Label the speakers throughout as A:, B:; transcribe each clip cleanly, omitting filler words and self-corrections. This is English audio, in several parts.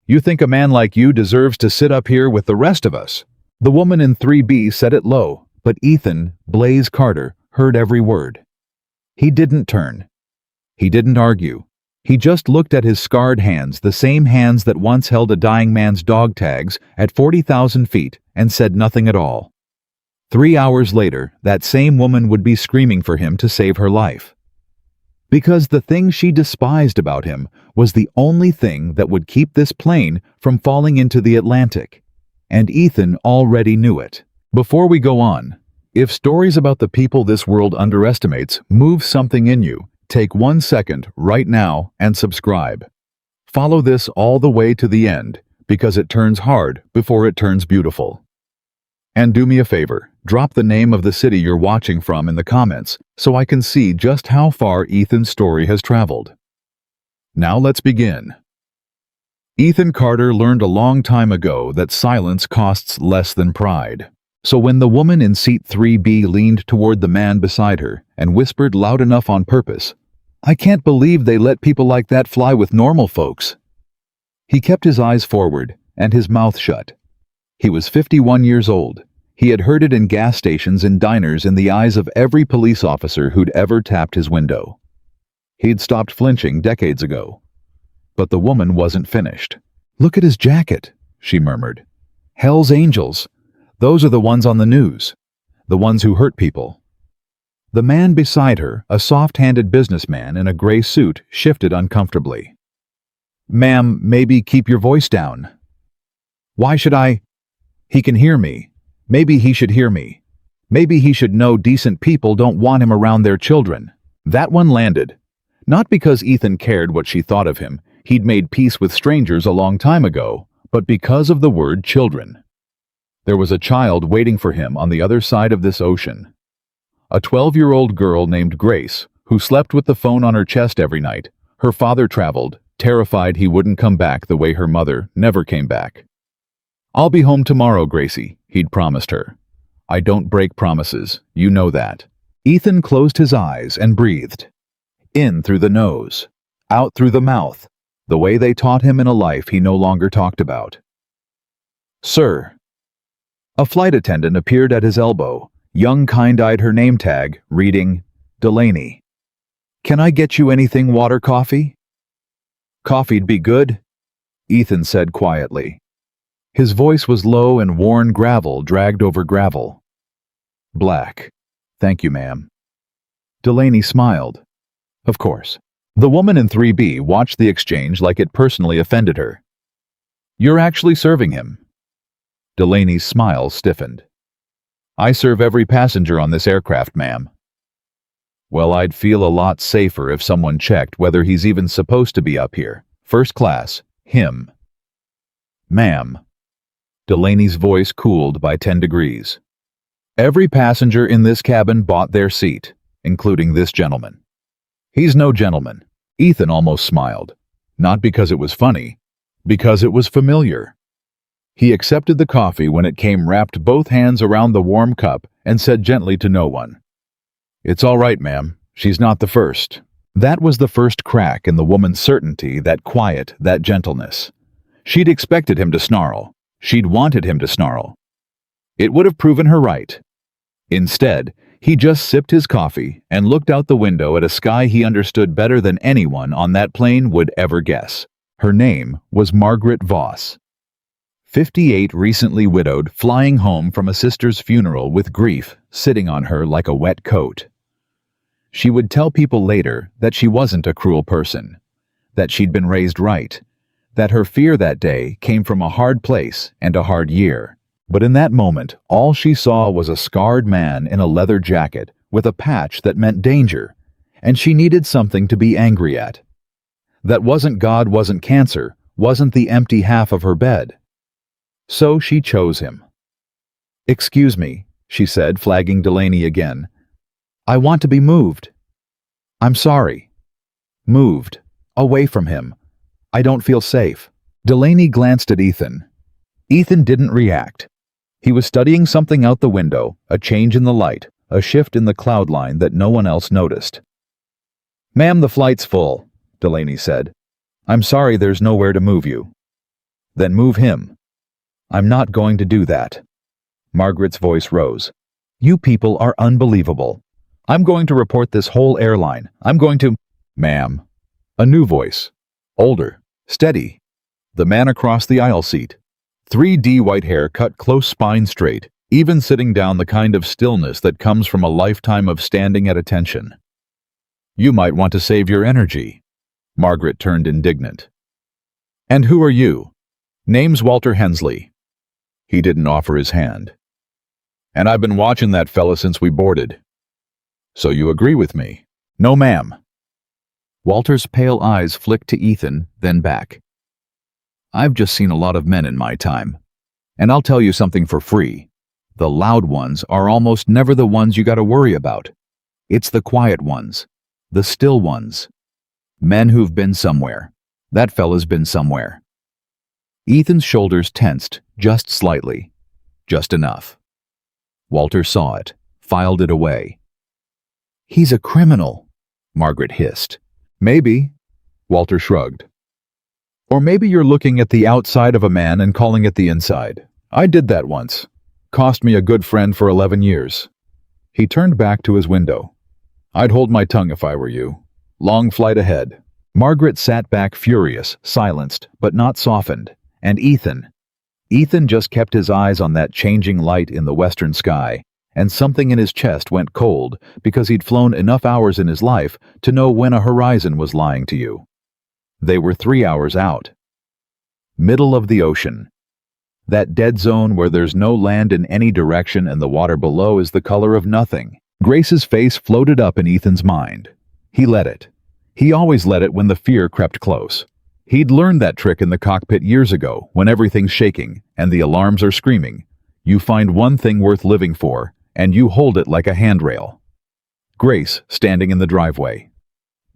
A: You think a man like you deserves to sit up here with the rest of us?" The woman in 3B said it low, but Ethan, Blaze Carter, heard every word. He didn't turn. He didn't argue. He just looked at his scarred hands, the same hands that once held a dying man's dog tags at 40,000 feet, and said nothing at all. 3 hours later, that same woman would be screaming for him to save her life. Because the thing she despised about him was the only thing that would keep this plane from falling into the Atlantic. And Ethan already knew it. Before we go on, if stories about the people this world underestimates move something in you, take 1 second right now and subscribe. Follow this all the way to the end, because it turns hard before it turns beautiful. And do me a favor, drop the name of the city you're watching from in the comments so I can see just how far Ethan's story has traveled. Now let's begin. Ethan Carter learned a long time ago that silence costs less than pride. So when the woman in seat 3B leaned toward the man beside her and whispered loud enough on purpose, "I can't believe they let people like that fly with normal folks," he kept his eyes forward and his mouth shut. He was 51 years old. He had heard it in gas stations and diners in the eyes of every police officer who'd ever tapped his window. He'd stopped flinching decades ago. But the woman wasn't finished. "Look at his jacket," she murmured. "Hell's Angels. Those are the ones on the news. The ones who hurt people." The man beside her, a soft-handed businessman in a gray suit, shifted uncomfortably. "Ma'am, maybe keep your voice down." "Why should I?" "He can hear me. Maybe he should hear me. Maybe he should know decent people don't want him around their children." That one landed. Not because Ethan cared what she thought of him. He'd made peace with strangers a long time ago, but because of the word children. There was a child waiting for him on the other side of this ocean. A 12-year-old girl named Grace, who slept with the phone on her chest every night. Her father traveled, terrified he wouldn't come back the way her mother never came back. "I'll be home tomorrow, Gracie," he'd promised her. "I don't break promises, you know that." Ethan closed his eyes and breathed. In through the nose, out through the mouth, the way they taught him in a life he no longer talked about. "Sir." A flight attendant appeared at his elbow. Young kind-eyed her name tag, reading, Delaney. "Can I get you anything, water, coffee?" "Coffee'd be good," Ethan said quietly. His voice was low and worn gravel dragged over gravel. "Black. Thank you, ma'am." Delaney smiled. Of course. The woman in 3B watched the exchange like it personally offended her. "You're actually serving him." Delaney's smile stiffened. "I serve every passenger on this aircraft, ma'am." "Well, I'd feel a lot safer if someone checked whether he's even supposed to be up here. First class, him." "Ma'am." Delaney's voice cooled by 10 degrees. "Every passenger in this cabin bought their seat, including this gentleman." "He's no gentleman." Ethan almost smiled. Not because it was funny, because it was familiar. He accepted the coffee when it came, wrapped both hands around the warm cup, and said gently to no one, "It's all right, ma'am. She's not the first." That was the first crack in the woman's certainty, that quiet, that gentleness. She'd expected him to snarl. She'd wanted him to snarl. It would have proven her right. Instead, he just sipped his coffee and looked out the window at a sky he understood better than anyone on that plane would ever guess. Her name was Margaret Voss. 58, recently widowed, flying home from a sister's funeral with grief sitting on her like a wet coat. She would tell people later that she wasn't a cruel person, that she'd been raised right, that her fear that day came from a hard place and a hard year. But in that moment, all she saw was a scarred man in a leather jacket with a patch that meant danger, and she needed something to be angry at. That wasn't God, wasn't cancer, wasn't the empty half of her bed. So she chose him. "Excuse me," she said, flagging Delaney again. "I want to be moved." "I'm sorry." "Moved. Away from him. I don't feel safe." Delaney glanced at Ethan. Ethan didn't react. He was studying something out the window, a change in the light, a shift in the cloud line that no one else noticed. "Ma'am, the flight's full," Delaney said. "I'm sorry there's nowhere to move you." Then move him. I'm not going to do that. Margaret's voice rose. You people are unbelievable. I'm going to report this whole airline. I'm going to— Ma'am. A new voice. Older. Steady. The man across the aisle seat. 3D white hair cut close, spine straight, even sitting down, the kind of stillness that comes from a lifetime of standing at attention. You might want to save your energy. Margaret turned indignant. And who are you? Name's Walter Hensley. He didn't offer his hand. And I've been watching that fella since we boarded. So you agree with me? No, ma'am. Walter's pale eyes flicked to Ethan, then back. I've just seen a lot of men in my time. And I'll tell you something for free. The loud ones are almost never the ones you gotta worry about. It's the quiet ones. The still ones. Men who've been somewhere. That fella's been somewhere. Ethan's shoulders tensed, just slightly. Just enough. Walter saw it, filed it away. He's a criminal, Margaret hissed. Maybe, Walter shrugged. Or maybe you're looking at the outside of a man and calling it the inside. I did that once. Cost me a good friend for 11 years. He turned back to his window. I'd hold my tongue if I were you. Long flight ahead. Margaret sat back furious, silenced, but not softened. And Ethan just kept his eyes on that changing light in the western sky, and something in his chest went cold because he'd flown enough hours in his life to know when a horizon was lying to you. They were 3 hours out. Middle of the ocean. That dead zone where there's no land in any direction and the water below is the color of nothing. Grace's face floated up in Ethan's mind. He let it. He always let it when the fear crept close. He'd learned that trick in the cockpit years ago, when everything's shaking and the alarms are screaming. You find one thing worth living for, and you hold it like a handrail. Grace standing in the driveway.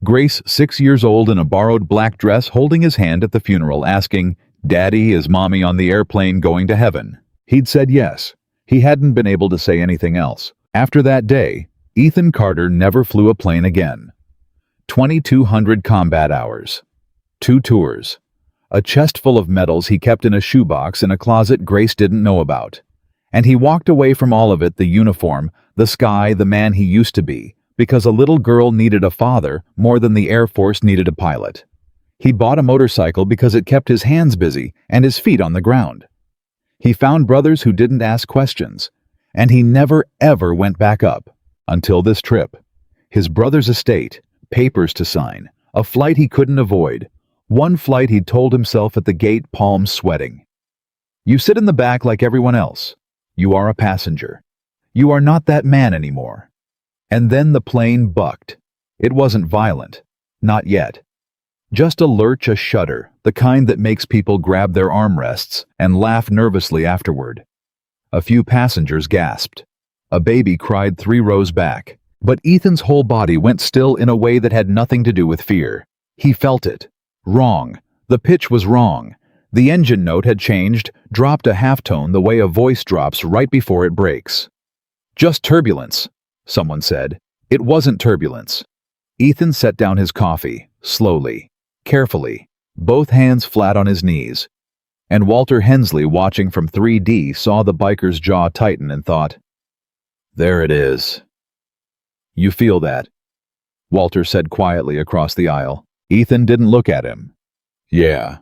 A: Grace, 6 years old in a borrowed black dress, holding his hand at the funeral, asking, Daddy, is Mommy on the airplane going to heaven? He'd said yes. He hadn't been able to say anything else. After that day, Ethan Carter never flew a plane again. 2,200 combat hours. 2 tours. A chest full of medals he kept in a shoebox in a closet Grace didn't know about. And he walked away from all of it, the uniform, the sky, the man he used to be, because a little girl needed a father more than the Air Force needed a pilot. He bought a motorcycle because it kept his hands busy and his feet on the ground. He found brothers who didn't ask questions, and he never ever went back up, until this trip. His brother's estate, papers to sign, a flight he couldn't avoid, one flight he'd told himself at the gate, palms sweating. You sit in the back like everyone else. You are a passenger. You are not that man anymore. And then the plane bucked. It wasn't violent. Not yet. Just a lurch, a shudder, the kind that makes people grab their armrests and laugh nervously afterward. A few passengers gasped. A baby cried 3 rows back. But Ethan's whole body went still in a way that had nothing to do with fear. He felt it. Wrong. The pitch was wrong. The engine note had changed, dropped a halftone the way a voice drops right before it breaks. Just turbulence, someone said. It wasn't turbulence. Ethan set down his coffee, slowly, carefully, both hands flat on his knees. And Walter Hensley, watching from 3D, saw the biker's jaw tighten and thought, There it is. You feel that? Walter said quietly across the aisle. Ethan didn't look at him. Yeah.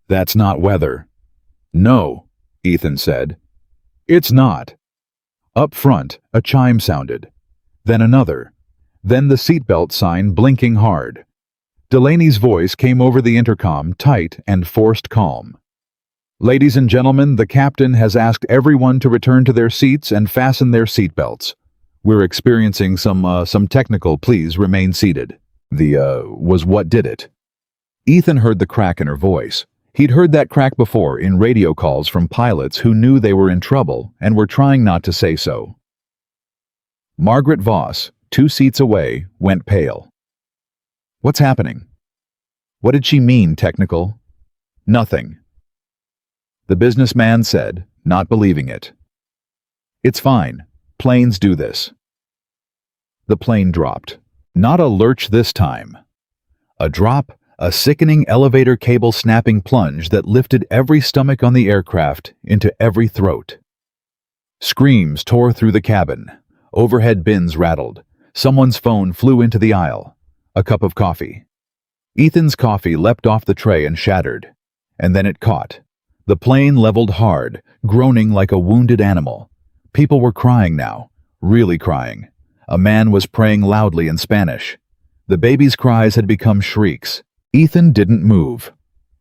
A: That's not weather. No, Ethan said. It's not. Up front, a chime sounded. Then another. Then the seatbelt sign blinking hard. Delaney's voice came over the intercom, tight and forced calm. Ladies and gentlemen, the captain has asked everyone to return to their seats and fasten their seatbelts. We're experiencing some technical, please remain seated. Was what did it. Ethan heard the crack in her voice. He'd heard that crack before in radio calls from pilots who knew they were in trouble and were trying not to say so. Margaret Voss, 2 seats away, went pale. What's happening? What did she mean, technical? Nothing. The businessman said, not believing it. It's fine. Planes do this. The plane dropped. Not a lurch this time. A drop, A sickening elevator cable snapping plunge that lifted every stomach on the aircraft into every throat. Screams tore through the cabin. Overhead bins rattled. Someone's phone flew into the aisle. A cup of coffee. Ethan's coffee leapt off the tray and shattered. And then it caught. The plane leveled hard, groaning like a wounded animal. People were crying now, really crying. A man was praying loudly in Spanish. The baby's cries had become shrieks. Ethan didn't move.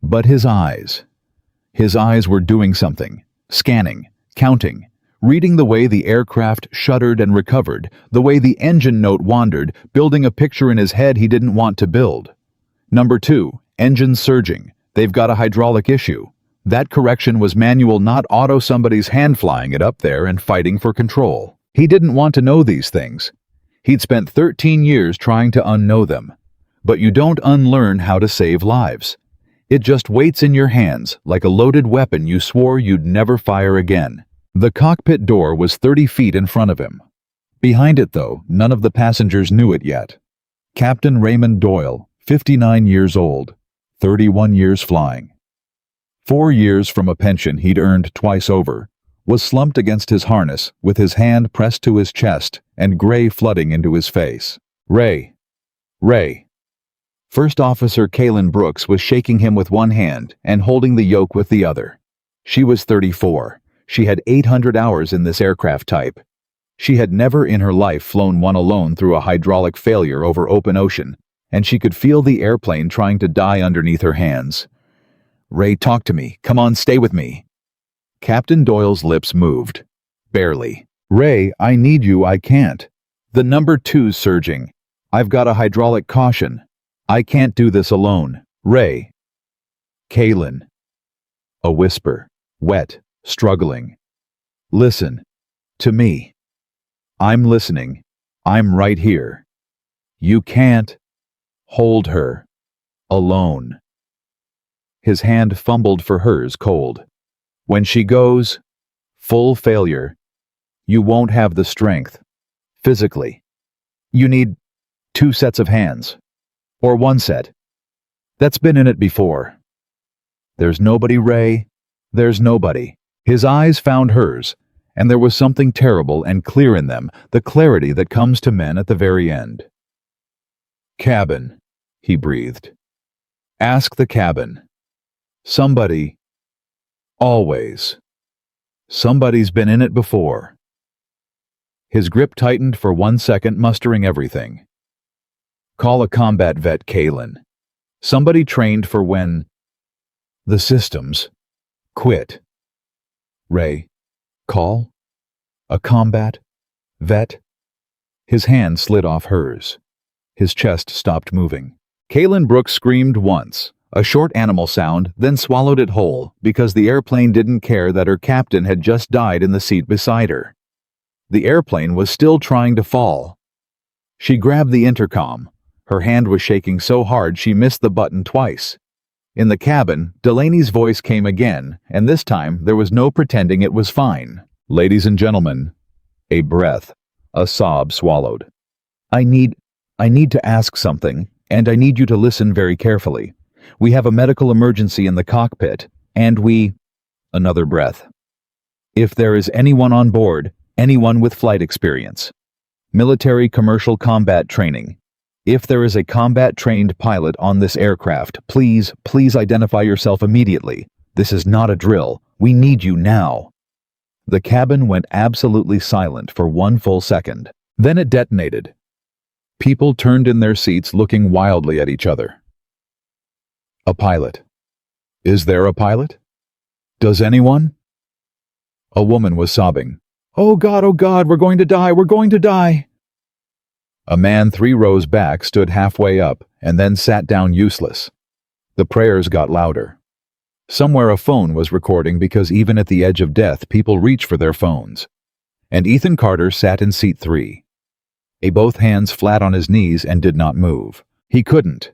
A: But his eyes were doing something, scanning, counting, reading the way the aircraft shuddered and recovered, the way the engine note wandered, building a picture in his head he didn't want to build. Number 2, engine surging. They've got a hydraulic issue. That correction was manual, not auto, somebody's hand flying it up there and fighting for control. He didn't want to know these things. He'd spent 13 years trying to unknow them. But you don't unlearn how to save lives. It just waits in your hands like a loaded weapon you swore you'd never fire again. The cockpit door was 30 feet in front of him. Behind it, though, none of the passengers knew it yet. Captain Raymond Doyle, 59 years old, 31 years flying. 4 years from a pension he'd earned twice over, was slumped against his harness with his hand pressed to his chest and gray flooding into his face. Ray. First Officer Kaylin Brooks was shaking him with one hand and holding the yoke with the other. She was 34. She had 800 hours in this aircraft type. She had never in her life flown one alone through a hydraulic failure over open ocean, and she could feel the airplane trying to die underneath her hands. Ray, talk to me. Come on, stay with me. Captain Doyle's lips moved. Barely. Ray, I need you, I can't. The number 2's surging. I've got a hydraulic caution. I can't do this alone. Ray. Kaylin. A whisper. Wet. Struggling. Listen. To me. I'm listening. I'm right here. You can't. Hold her. Alone. His hand fumbled for hers, cold. When she goes, full failure, you won't have the strength. Physically. You need 2 sets of hands. Or 1 set. That's been in it before. There's nobody, Ray. There's nobody. His eyes found hers, and there was something terrible and clear in them, the clarity that comes to men at the very end. Cabin, he breathed. Ask the cabin. Somebody. Always. Somebody's been in it before. His grip tightened for 1 second, mustering everything. Call a combat vet, Kaylin. Somebody trained for when the systems quit. Ray. Call? A combat vet? His hand slid off hers. His chest stopped moving. Kaylin Brooks screamed once, a short animal sound, then swallowed it whole because the airplane didn't care that her captain had just died in the seat beside her. The airplane was still trying to fall. She grabbed the intercom. Her hand was shaking so hard she missed the button twice. In the cabin, Delaney's voice came again, and this time there was no pretending it was fine. Ladies and gentlemen. A breath. A sob swallowed. I need to ask something, and I need you to listen very carefully. We have a medical emergency in the cockpit, and Another breath. If there is anyone on board, anyone with flight experience. Military commercial combat training. If there is a combat-trained pilot on this aircraft, please identify yourself immediately. This is not a drill. We need you now. The cabin went absolutely silent for 1 full second. Then it detonated. People turned in their seats looking wildly at each other. A pilot. Is there a pilot? Does anyone? A woman was sobbing. Oh God, we're going to die, we're going to die. A man 3 rows back stood halfway up and then sat down useless. The prayers got louder. Somewhere a phone was recording because even at the edge of death, people reach for their phones. And Ethan Carter sat in seat 3. Both hands flat on his knees and did not move. He couldn't.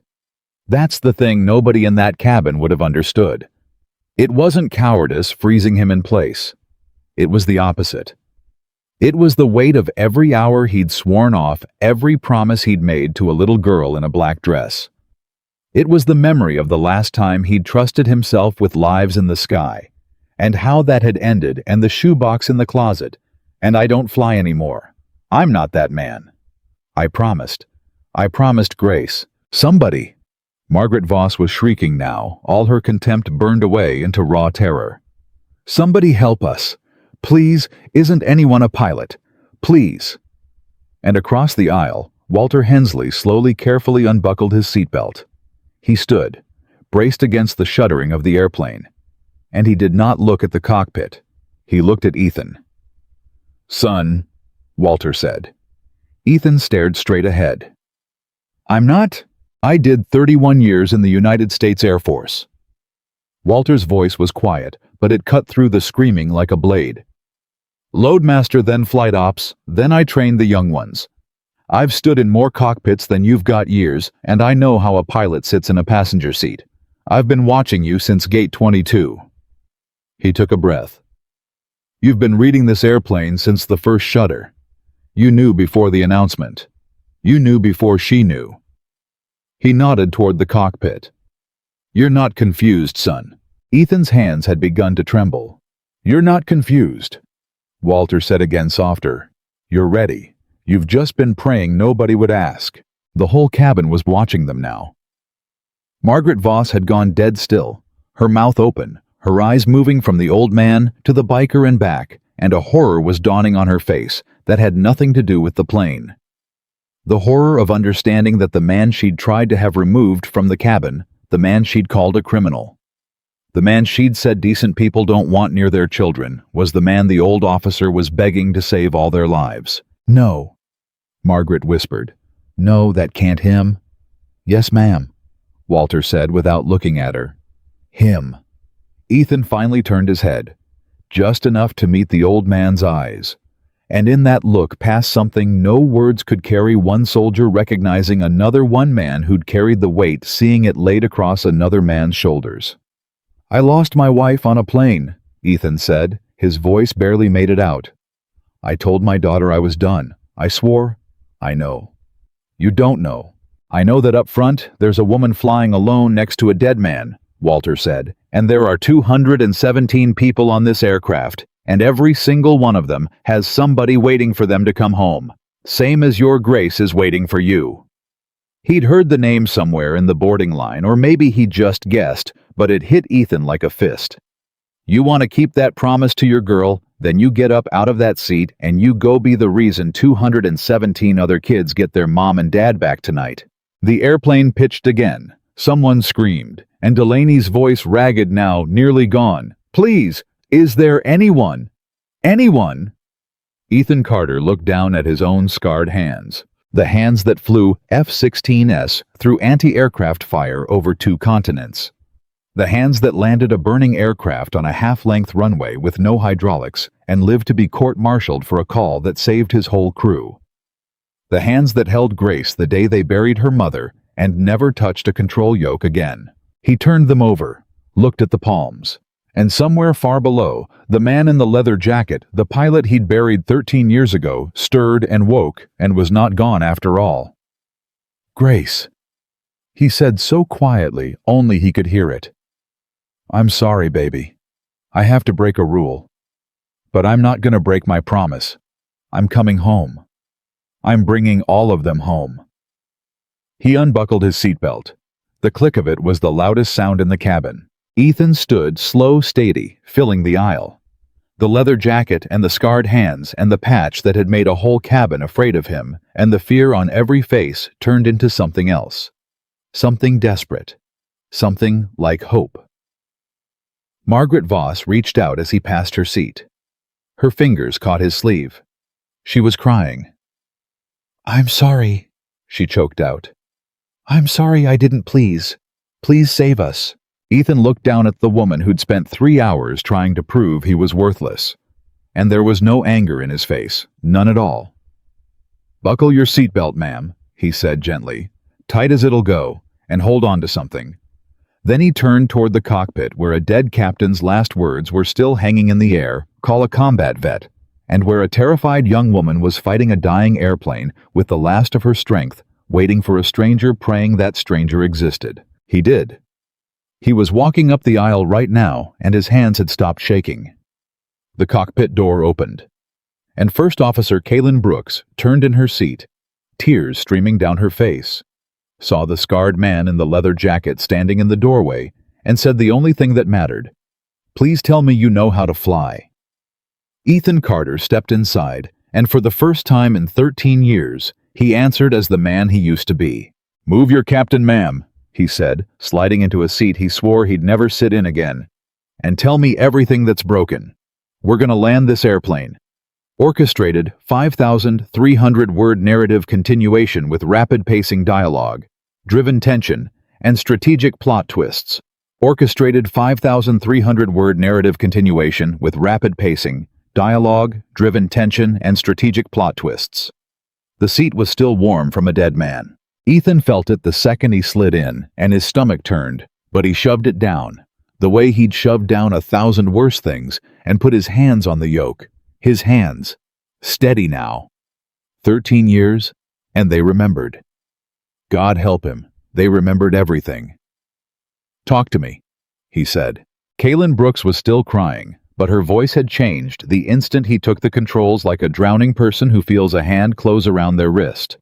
A: That's the thing nobody in that cabin would have understood. It wasn't cowardice freezing him in place. It was the opposite. It was the weight of every hour he'd sworn off, every promise he'd made to a little girl in a black dress. It was the memory of the last time he'd trusted himself with lives in the sky, and how that had ended, and the shoebox in the closet, and I don't fly anymore. I'm not that man. I promised. I promised Grace. Somebody. Margaret Voss was shrieking now, all her contempt burned away into raw terror. Somebody help us. Please, isn't anyone a pilot? Please. And across the aisle, Walter Hensley slowly, carefully unbuckled his seatbelt. He stood, braced against the shuttering of the airplane. And he did not look at the cockpit. He looked at Ethan. Son, Walter said. Ethan stared straight ahead. I'm not. I did 31 years in the United States Air Force. Walter's voice was quiet, but it cut through the screaming like a blade. Loadmaster, then flight ops, then I trained the young ones. I've stood in more cockpits than you've got years, and I know how a pilot sits in a passenger seat. I've been watching you since Gate 22. He took a breath. You've been reading this airplane since the first shudder. You knew before the announcement. You knew before she knew. He nodded toward the cockpit. You're not confused, son. Ethan's hands had begun to tremble. You're not confused. Walter said again softer. You're ready. You've just been praying nobody would ask. The whole cabin was watching them now. Margaret Voss had gone dead still, her mouth open, her eyes moving from the old man to the biker and back, and a horror was dawning on her face that had nothing to do with the plane. The horror of understanding that the man she'd tried to have removed from the cabin, the man she'd called a criminal, the man she'd said decent people don't want near their children, was the man the old officer was begging to save all their lives. No, Margaret whispered. No, that can't him. Yes, ma'am, Walter said without looking at her. Him. Ethan finally turned his head, just enough to meet the old man's eyes. And in that look passed something no words could carry, one soldier recognizing another, one man who'd carried the weight, seeing it laid across another man's shoulders. I lost my wife on a plane, Ethan said. His voice barely made it out. I told my daughter I was done. I swore. I know. You don't know. I know that up front there's a woman flying alone next to a dead man, Walter said, and there are 217 people on this aircraft, and every single one of them has somebody waiting for them to come home, same as your Grace is waiting for you. He'd heard the name somewhere in the boarding line, or maybe he just guessed, but it hit Ethan like a fist. You want to keep that promise to your girl, then you get up out of that seat and you go be the reason 217 other kids get their mom and dad back tonight. The airplane pitched again. Someone screamed, and Delaney's voice, ragged now, nearly gone. Please, is there anyone? Anyone? Ethan Carter looked down at his own scarred hands, the hands that flew F-16s through anti-aircraft fire over 2 continents. The hands that landed a burning aircraft on a half-length runway with no hydraulics and lived to be court-martialed for a call that saved his whole crew. The hands that held Grace the day they buried her mother and never touched a control yoke again. He turned them over, looked at the palms, and somewhere far below, the man in the leather jacket, the pilot he'd buried 13 years ago, stirred and woke and was not gone after all. Grace, he said so quietly only he could hear it. I'm sorry, baby. I have to break a rule. But I'm not going to break my promise. I'm coming home. I'm bringing all of them home. He unbuckled his seatbelt. The click of it was the loudest sound in the cabin. Ethan stood slow, steady, filling the aisle. The leather jacket and the scarred hands and the patch that had made a whole cabin afraid of him and the fear on every face turned into something else. Something desperate. Something like hope. Margaret Voss reached out as he passed her seat. Her fingers caught his sleeve. She was crying. I'm sorry, she choked out. I'm sorry I didn't please. Please save us. Ethan looked down at the woman who'd spent 3 hours trying to prove he was worthless. And there was no anger in his face, none at all. Buckle your seatbelt, ma'am, he said gently, tight as it'll go, and hold on to something. Then he turned toward the cockpit where a dead captain's last words were still hanging in the air, call a combat vet, and where a terrified young woman was fighting a dying airplane with the last of her strength, waiting for a stranger, praying that stranger existed. He did. He was walking up the aisle right now, and his hands had stopped shaking. The cockpit door opened, and First Officer Kaylin Brooks turned in her seat, tears streaming down her face, saw the scarred man in the leather jacket standing in the doorway, and said the only thing that mattered, "Please tell me you know how to fly." Ethan Carter stepped inside, and for the first time in 13 years, he answered as the man he used to be. "Move your captain, ma'am," he said, sliding into a seat he swore he'd never sit in again. "And tell me everything that's broken. We're gonna land this airplane." Orchestrated 5,300-word narrative continuation with rapid pacing dialogue, driven tension, and strategic plot twists. Orchestrated 5,300-word narrative continuation with rapid pacing, dialogue, driven tension, and strategic plot twists. The seat was still warm from a dead man. Ethan felt it the second he slid in, and his stomach turned, but he shoved it down, the way he'd shoved down 1,000 worse things, and put his hands on the yoke. His hands. Steady now. 13 years, and they remembered. God help him, they remembered everything. "Talk to me," he said. Kaylin Brooks was still crying, but her voice had changed the instant he took the controls like a drowning person who feels a hand close around their wrist.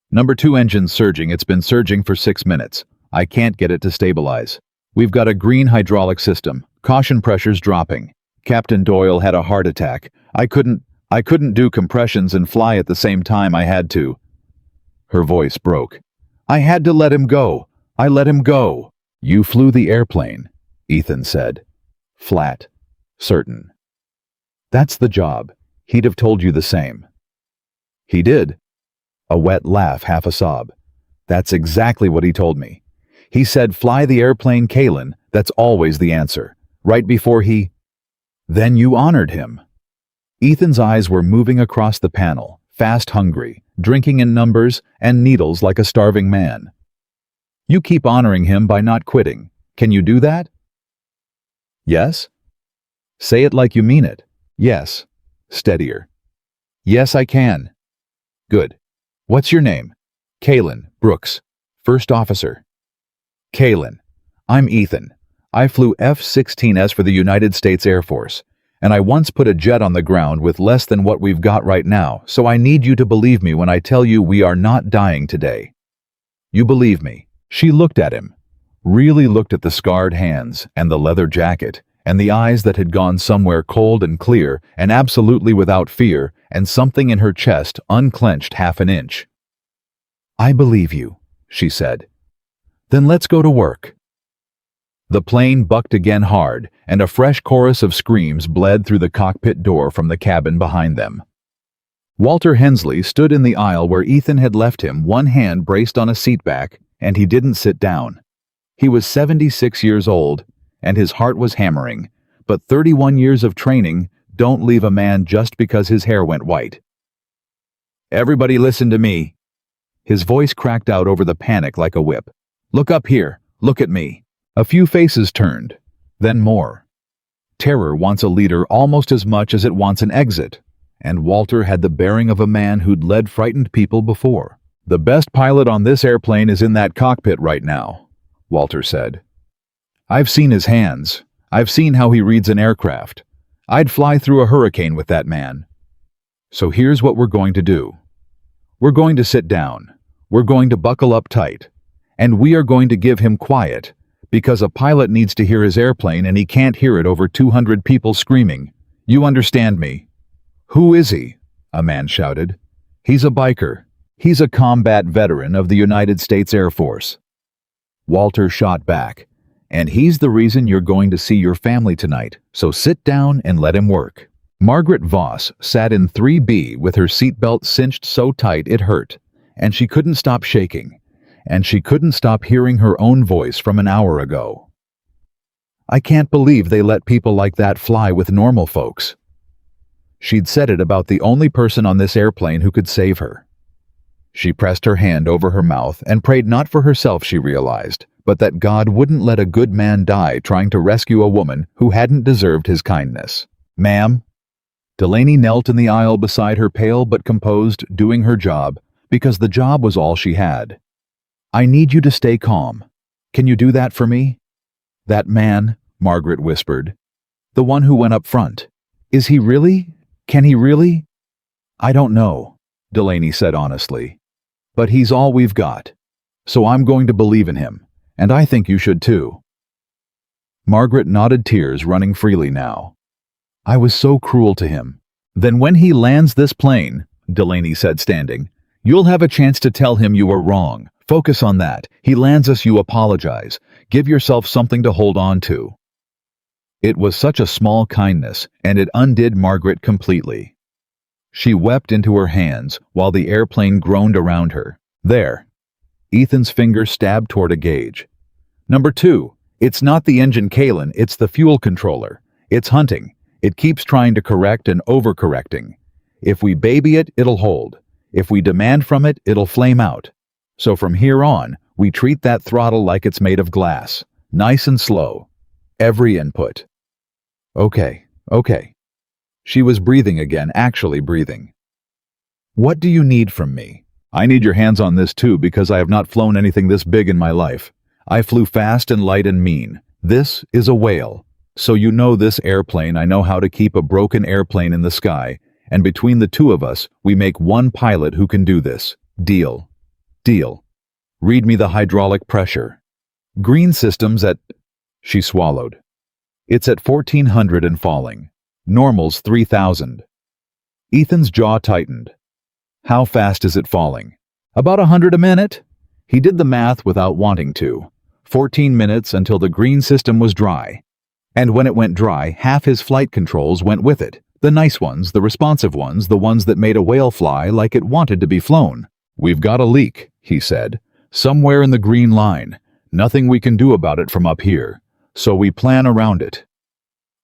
A: "Number 2 engine's surging. It's been surging for 6 minutes. I can't get it to stabilize. We've got a green hydraulic system. Caution pressure's dropping. Captain Doyle had a heart attack. I couldn't do compressions and fly at the same time I had to." Her voice broke. "I had to let him go. I let him go." "You flew the airplane," Ethan said. Flat. Certain. "That's the job. He'd have told you the same." "He did." A wet laugh, half a sob. "That's exactly what he told me. He said, 'Fly the airplane, Kaylin.' That's always the answer. Right before he—" "Then you honored him." Ethan's eyes were moving across the panel, fast hungry, drinking in numbers and needles like a starving man. "You keep honoring him by not quitting. Can you do that?" "Yes." "Say it like you mean it." "Yes." Steadier. "Yes, I can." "Good. What's your name?" "Kaylin Brooks, First Officer." "Kaylin. I'm Ethan. I flew F-16s for the United States Air Force, and I once put a jet on the ground with less than what we've got right now, so I need you to believe me when I tell you we are not dying today." "You believe me." She looked at him, really looked at the scarred hands and the leather jacket, and the eyes that had gone somewhere cold and clear and absolutely without fear, and something in her chest unclenched half an inch. "I believe you," she said. "Then let's go to work." The plane bucked again hard, and a fresh chorus of screams bled through the cockpit door from the cabin behind them. Walter Hensley stood in the aisle where Ethan had left him, one hand braced on a seatback, and he didn't sit down. He was 76 years old, and his heart was hammering, but 31 years of training don't leave a man just because his hair went white. "Everybody listen to me." His voice cracked out over the panic like a whip. "Look up here. Look at me." A few faces turned, then more. Terror wants a leader almost as much as it wants an exit, and Walter had the bearing of a man who'd led frightened people before. "The best pilot on this airplane is in that cockpit right now," Walter said. "I've seen his hands. I've seen how he reads an aircraft. I'd fly through a hurricane with that man. So here's what we're going to do. We're going to sit down. We're going to buckle up tight. And we are going to give him quiet, because a pilot needs to hear his airplane and he can't hear it over 200 people screaming. You understand me?" "Who is he?" a man shouted. "He's a biker. He's a combat veteran of the United States Air Force." Walter shot back. "And he's the reason you're going to see your family tonight, so sit down and let him work." Margaret Voss sat in 3B with her seatbelt cinched so tight it hurt, and she couldn't stop shaking, and she couldn't stop hearing her own voice from an hour ago. "I can't believe they let people like that fly with normal folks." She'd said it about the only person on this airplane who could save her. She pressed her hand over her mouth and prayed not for herself, she realized, but that God wouldn't let a good man die trying to rescue a woman who hadn't deserved his kindness. "Ma'am." Delaney knelt in the aisle beside her, pale but composed, doing her job, because the job was all she had. "I need you to stay calm. Can you do that for me?" "That man," Margaret whispered. "The one who went up front. Is he really? Can he really?" "I don't know," Delaney said honestly. "But he's all we've got. So I'm going to believe in him, and I think you should too." Margaret nodded, tears running freely now. "I was so cruel to him." "Then when he lands this plane," Delaney said, standing, "you'll have a chance to tell him you were wrong. Focus on that. He lands us, you apologize. Give yourself something to hold on to." It was such a small kindness, and it undid Margaret completely. She wept into her hands while the airplane groaned around her. "There." Ethan's finger stabbed toward a gauge. "Number 2. It's not the engine, Kaylin, it's the fuel controller. It's hunting. It keeps trying to correct and overcorrecting. If we baby it, it'll hold. If we demand from it, it'll flame out. So from here on, we treat that throttle like it's made of glass. Nice and slow. Every input." Okay. She was breathing again, actually breathing. "What do you need from me?" "I need your hands on this too, because I have not flown anything this big in my life. I flew fast and light and mean. This is a whale. So you know this airplane, I know how to keep a broken airplane in the sky, and between the two of us, we make one pilot who can do this. Deal. Deal. Read me the hydraulic pressure." "Green system's at..." She swallowed. "It's at 1400 and falling. Normal's 3000. Ethan's jaw tightened. "How fast is it falling?" "About 100 a minute." He did the math without wanting to. 14 minutes until the green system was dry. And when it went dry, half his flight controls went with it. The nice ones, the responsive ones, the ones that made a whale fly like it wanted to be flown. "We've got a leak," he said. "Somewhere in the green line. Nothing we can do about it from up here. So we plan around it."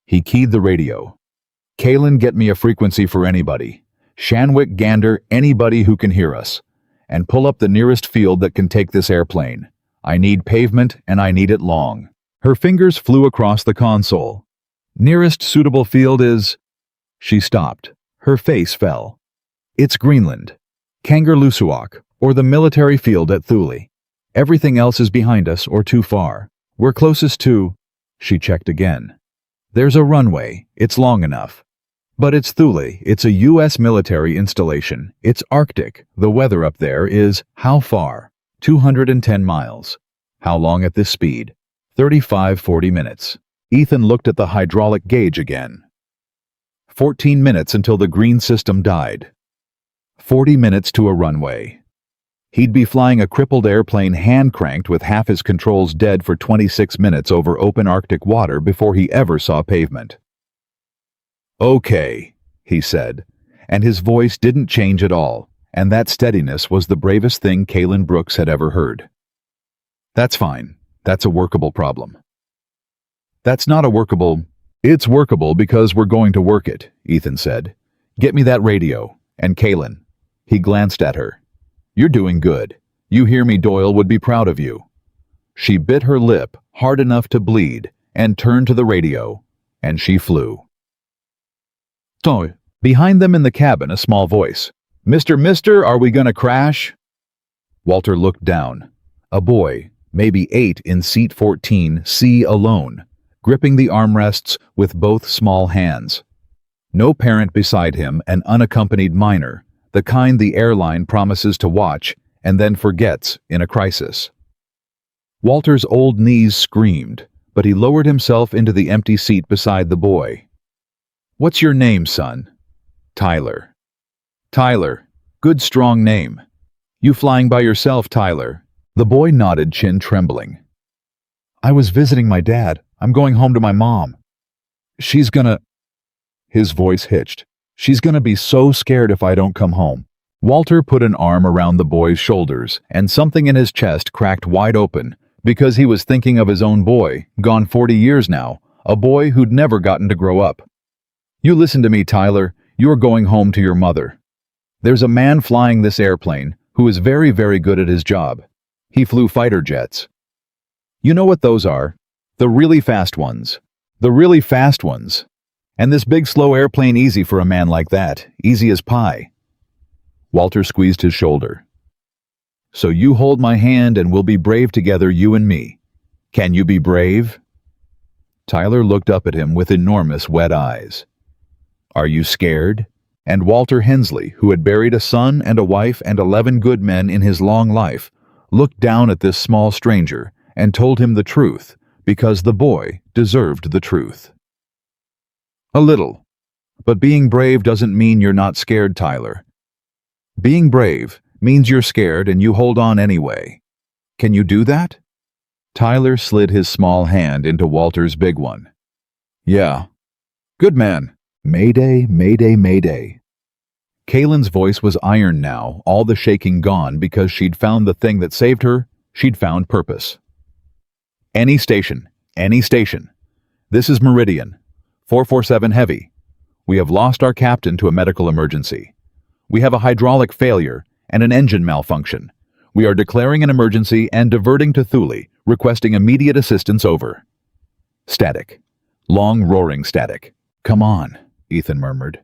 A: He keyed the radio. "Kaylin, get me a frequency for anybody. Shanwick, Gander, anybody who can hear us. And pull up the nearest field that can take this airplane. I need pavement, and I need it long." Her fingers flew across the console. "Nearest suitable field is..." She stopped. Her face fell. "It's Greenland. Kangerlussuaq, or the military field at Thule. Everything else is behind us or too far. We're closest to..." She checked again. "There's a runway. It's long enough. But it's Thule. It's a U.S. military installation. It's Arctic. The weather up there is..." "How far?" 210 miles. "How long at this speed?" 35-40 minutes. Ethan looked at the hydraulic gauge again. 14 minutes until the green system died. 40 minutes to a runway. He'd be flying a crippled airplane hand-cranked with half his controls dead for 26 minutes over open Arctic water before he ever saw pavement. "Okay," he said, and his voice didn't change at all, and that steadiness was the bravest thing Kaylin Brooks had ever heard. "That's fine. That's a workable problem." "That's not a workable..." "It's workable because we're going to work it," Ethan said. "Get me that radio. And Kaylin." He glanced at her. "You're doing good. You hear me, Doyle would be proud of you." She bit her lip hard enough to bleed and turned to the radio, and she flew. So, behind them in the cabin, a small voice. Mister, are we gonna crash?" Walter looked down. A boy, maybe 8 in seat 14C alone, gripping the armrests with both small hands. No parent beside him, an unaccompanied minor, the kind the airline promises to watch and then forgets in a crisis. Walter's old knees screamed, but he lowered himself into the empty seat beside the boy. "What's your name, son?" "Tyler." "Tyler. Good strong name. You flying by yourself, Tyler?" The boy nodded, chin trembling. "I was visiting my dad. I'm going home to my mom." "She's gonna..." His voice hitched. "She's gonna be so scared if I don't come home." Walter put an arm around the boy's shoulders, and something in his chest cracked wide open, because he was thinking of his own boy, gone 40 years now, a boy who'd never gotten to grow up. "You listen to me, Tyler. You're going home to your mother. There's a man flying this airplane who is very, very good at his job. He flew fighter jets. You know what those are? The really fast ones. The really fast ones. And this big, slow airplane easy for a man like that. Easy as pie." Walter squeezed his shoulder. "So you hold my hand and we'll be brave together, you and me. Can you be brave? Tyler looked up at him with enormous wet eyes. Are you scared? And Walter Hensley, who had buried a son and a wife and 11 good men in his long life, looked down at this small stranger and told him the truth, because the boy deserved the truth. A little. But being brave doesn't mean you're not scared, Tyler. Being brave means you're scared and you hold on anyway. Can you do that? Tyler slid his small hand into Walter's big one. Yeah. Good man. Mayday, mayday, mayday. Kaylin's voice was iron now, all the shaking gone because she'd found the thing that saved her. She'd found purpose. Any station. Any station. This is Meridian. 447 Heavy. We have lost our captain to a medical emergency. We have a hydraulic failure and an engine malfunction. We are declaring an emergency and diverting to Thule, requesting immediate assistance over. Static. Long roaring static. Come on, Ethan murmured.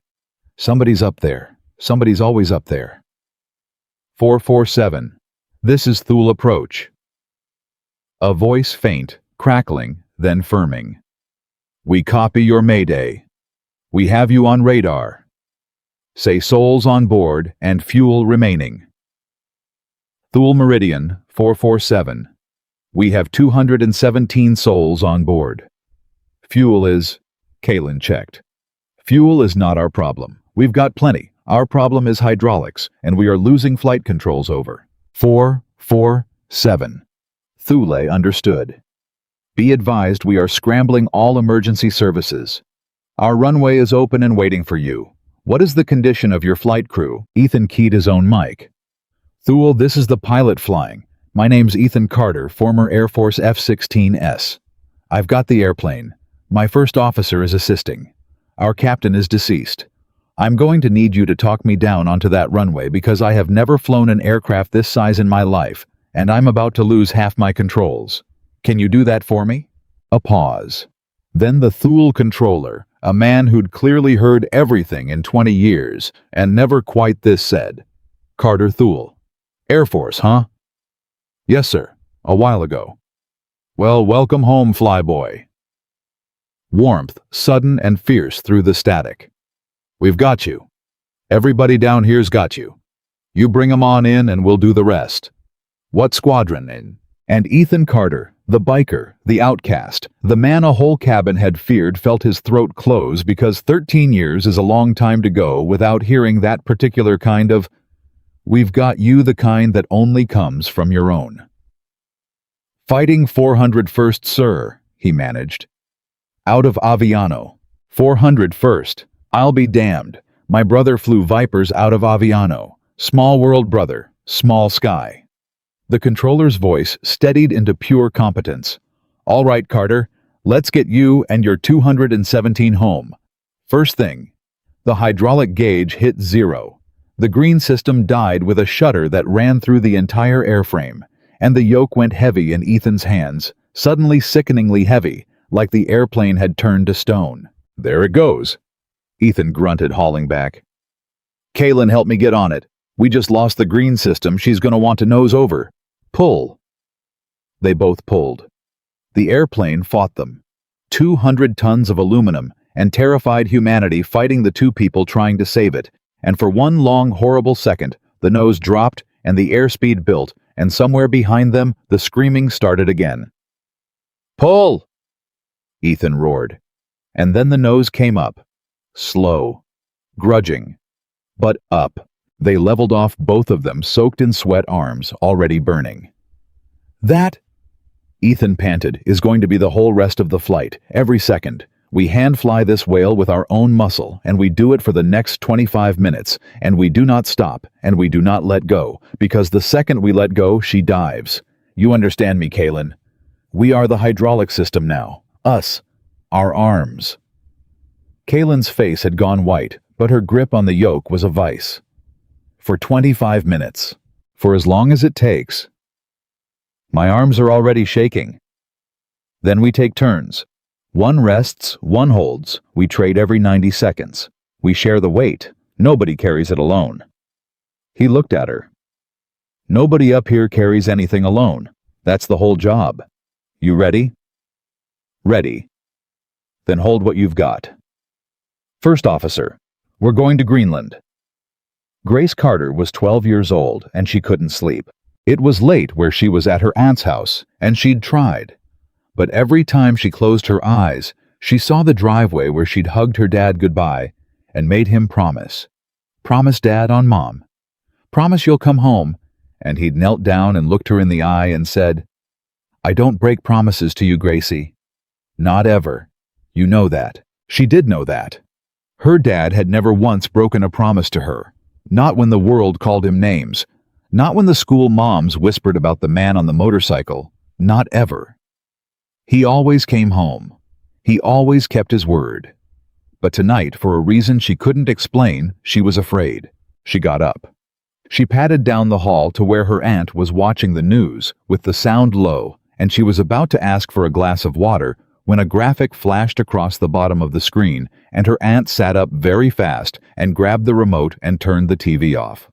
A: Somebody's up there. Somebody's always up there. 447. This is Thule approach. A voice faint, crackling, then firming. We copy your mayday. We have you on radar. Say souls on board and fuel remaining. Thule Meridian, 447. We have 217 souls on board. Fuel is... Kaylin checked. Fuel is not our problem. We've got plenty. Our problem is hydraulics, and we are losing flight controls over. 447. Thule understood. Be advised we are scrambling all emergency services. Our runway is open and waiting for you. What is the condition of your flight crew? Ethan keyed his own mic. Thule, this is the pilot flying. My name's Ethan Carter, former Air Force F-16S. I've got the airplane. My first officer is assisting. Our captain is deceased. I'm going to need you to talk me down onto that runway because I have never flown an aircraft this size in my life, and I'm about to lose half my controls. Can you do that for me? A pause. Then the Thule controller, a man who'd clearly heard everything in 20 years and never quite this said. Carter Thule. Air Force, huh? Yes, sir. A while ago. Well, welcome home, flyboy. Warmth, sudden and fierce through the static. We've got you. Everybody down here's got you. You bring 'em on in and we'll do the rest. What squadron in? And Ethan Carter, the biker, the outcast, the man a whole cabin had feared felt his throat close because 13 years is a long time to go without hearing that particular kind of, we've got you the kind that only comes from your own. Fighting 401st, sir, he managed. Out of Aviano. 401st. I'll be damned. My brother flew Vipers out of Aviano. Small world, brother. Small sky. The controller's voice steadied into pure competence. All right, Carter. Let's get you and your 217 home. First thing. The hydraulic gauge hit 0. The green system died with a shudder that ran through the entire airframe, and the yoke went heavy in Ethan's hands, suddenly sickeningly heavy, like the airplane had turned to stone. There it goes. Ethan grunted, hauling back. Kaylin, help me get on it. We just lost the green system. She's going to want to nose over. Pull. They both pulled. The airplane fought them. 200 tons of aluminum and terrified humanity fighting the two people trying to save it, and for one long, horrible second, the nose dropped and the airspeed built, and somewhere behind them, the screaming started again. Pull! Ethan roared. And then the nose came up. Slow. Grudging. But up. They leveled off, both of them soaked in sweat, arms already burning. That, Ethan panted, is going to be the whole rest of the flight, every second. We hand fly this whale with our own muscle, and we do it for the next 25 minutes, and we do not stop, and we do not let go, because the second we let go, she dives. You understand me, Kaylin? We are the hydraulic system now. Us. Our arms. Kaylin's face had gone white, but her grip on the yoke was a vice. For 25 minutes. For as long as it takes. My arms are already shaking. Then we take turns. One rests, one holds. We trade every 90 seconds. We share the weight. Nobody carries it alone. He looked at her. Nobody up here carries anything alone. That's the whole job. You ready? Ready. Then hold what you've got. First officer, we're going to Greenland. Grace Carter was 12 years old, and she couldn't sleep. It was late where she was at her aunt's house, and she'd tried. But every time she closed her eyes, she saw the driveway where she'd hugged her dad goodbye and made him promise. Promise, Dad, on Mom. Promise you'll come home. And he'd knelt down and looked her in the eye and said, I don't break promises to you, Gracie. Not ever. You know that. She did know that. Her dad had never once broken a promise to her. Not when the world called him names. Not when the school moms whispered about the man on the motorcycle. Not ever. He always came home. He always kept his word. But tonight, for a reason she couldn't explain, she was afraid. She got up. She padded down the hall to where her aunt was watching the news, with the sound low, and she was about to ask for a glass of water when a graphic flashed across the bottom of the screen, and her aunt sat up very fast and grabbed the remote and turned the TV off.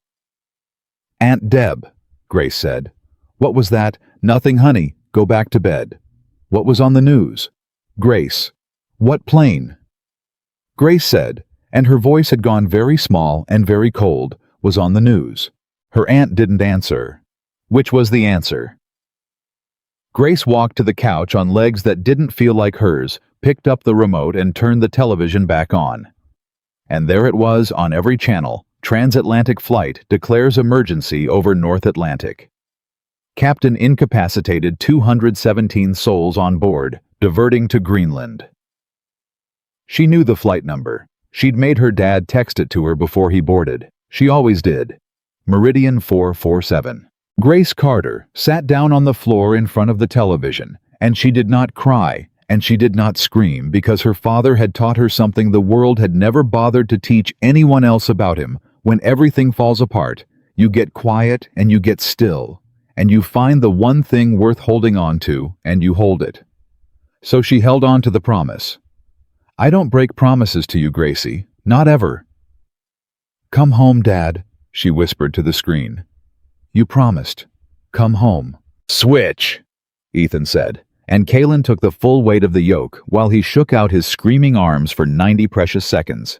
A: Aunt Deb, Grace said. What was that? Nothing, honey. Go back to bed. What was on the news? Grace. What plane? Grace said, and her voice had gone very small and very cold, was on the news. Her aunt didn't answer. Which was the answer? Grace walked to the couch on legs that didn't feel like hers, picked up the remote and turned the television back on. And there it was on every channel. Transatlantic flight declares emergency over North Atlantic. Captain incapacitated 217 souls on board, diverting to Greenland. She knew the flight number. She'd made her dad text it to her before he boarded. She always did. Meridian 447. Grace Carter sat down on the floor in front of the television, and she did not cry, and she did not scream because her father had taught her something the world had never bothered to teach anyone else about him. When everything falls apart, you get quiet and you get still, and you find the one thing worth holding on to, and you hold it. So she held on to the promise. I don't break promises to you, Gracie. Not ever. Come home, Dad, she whispered to the screen. You promised. Come home. Switch, Ethan said, and Kalen took the full weight of the yoke while he shook out his screaming arms for 90 precious seconds.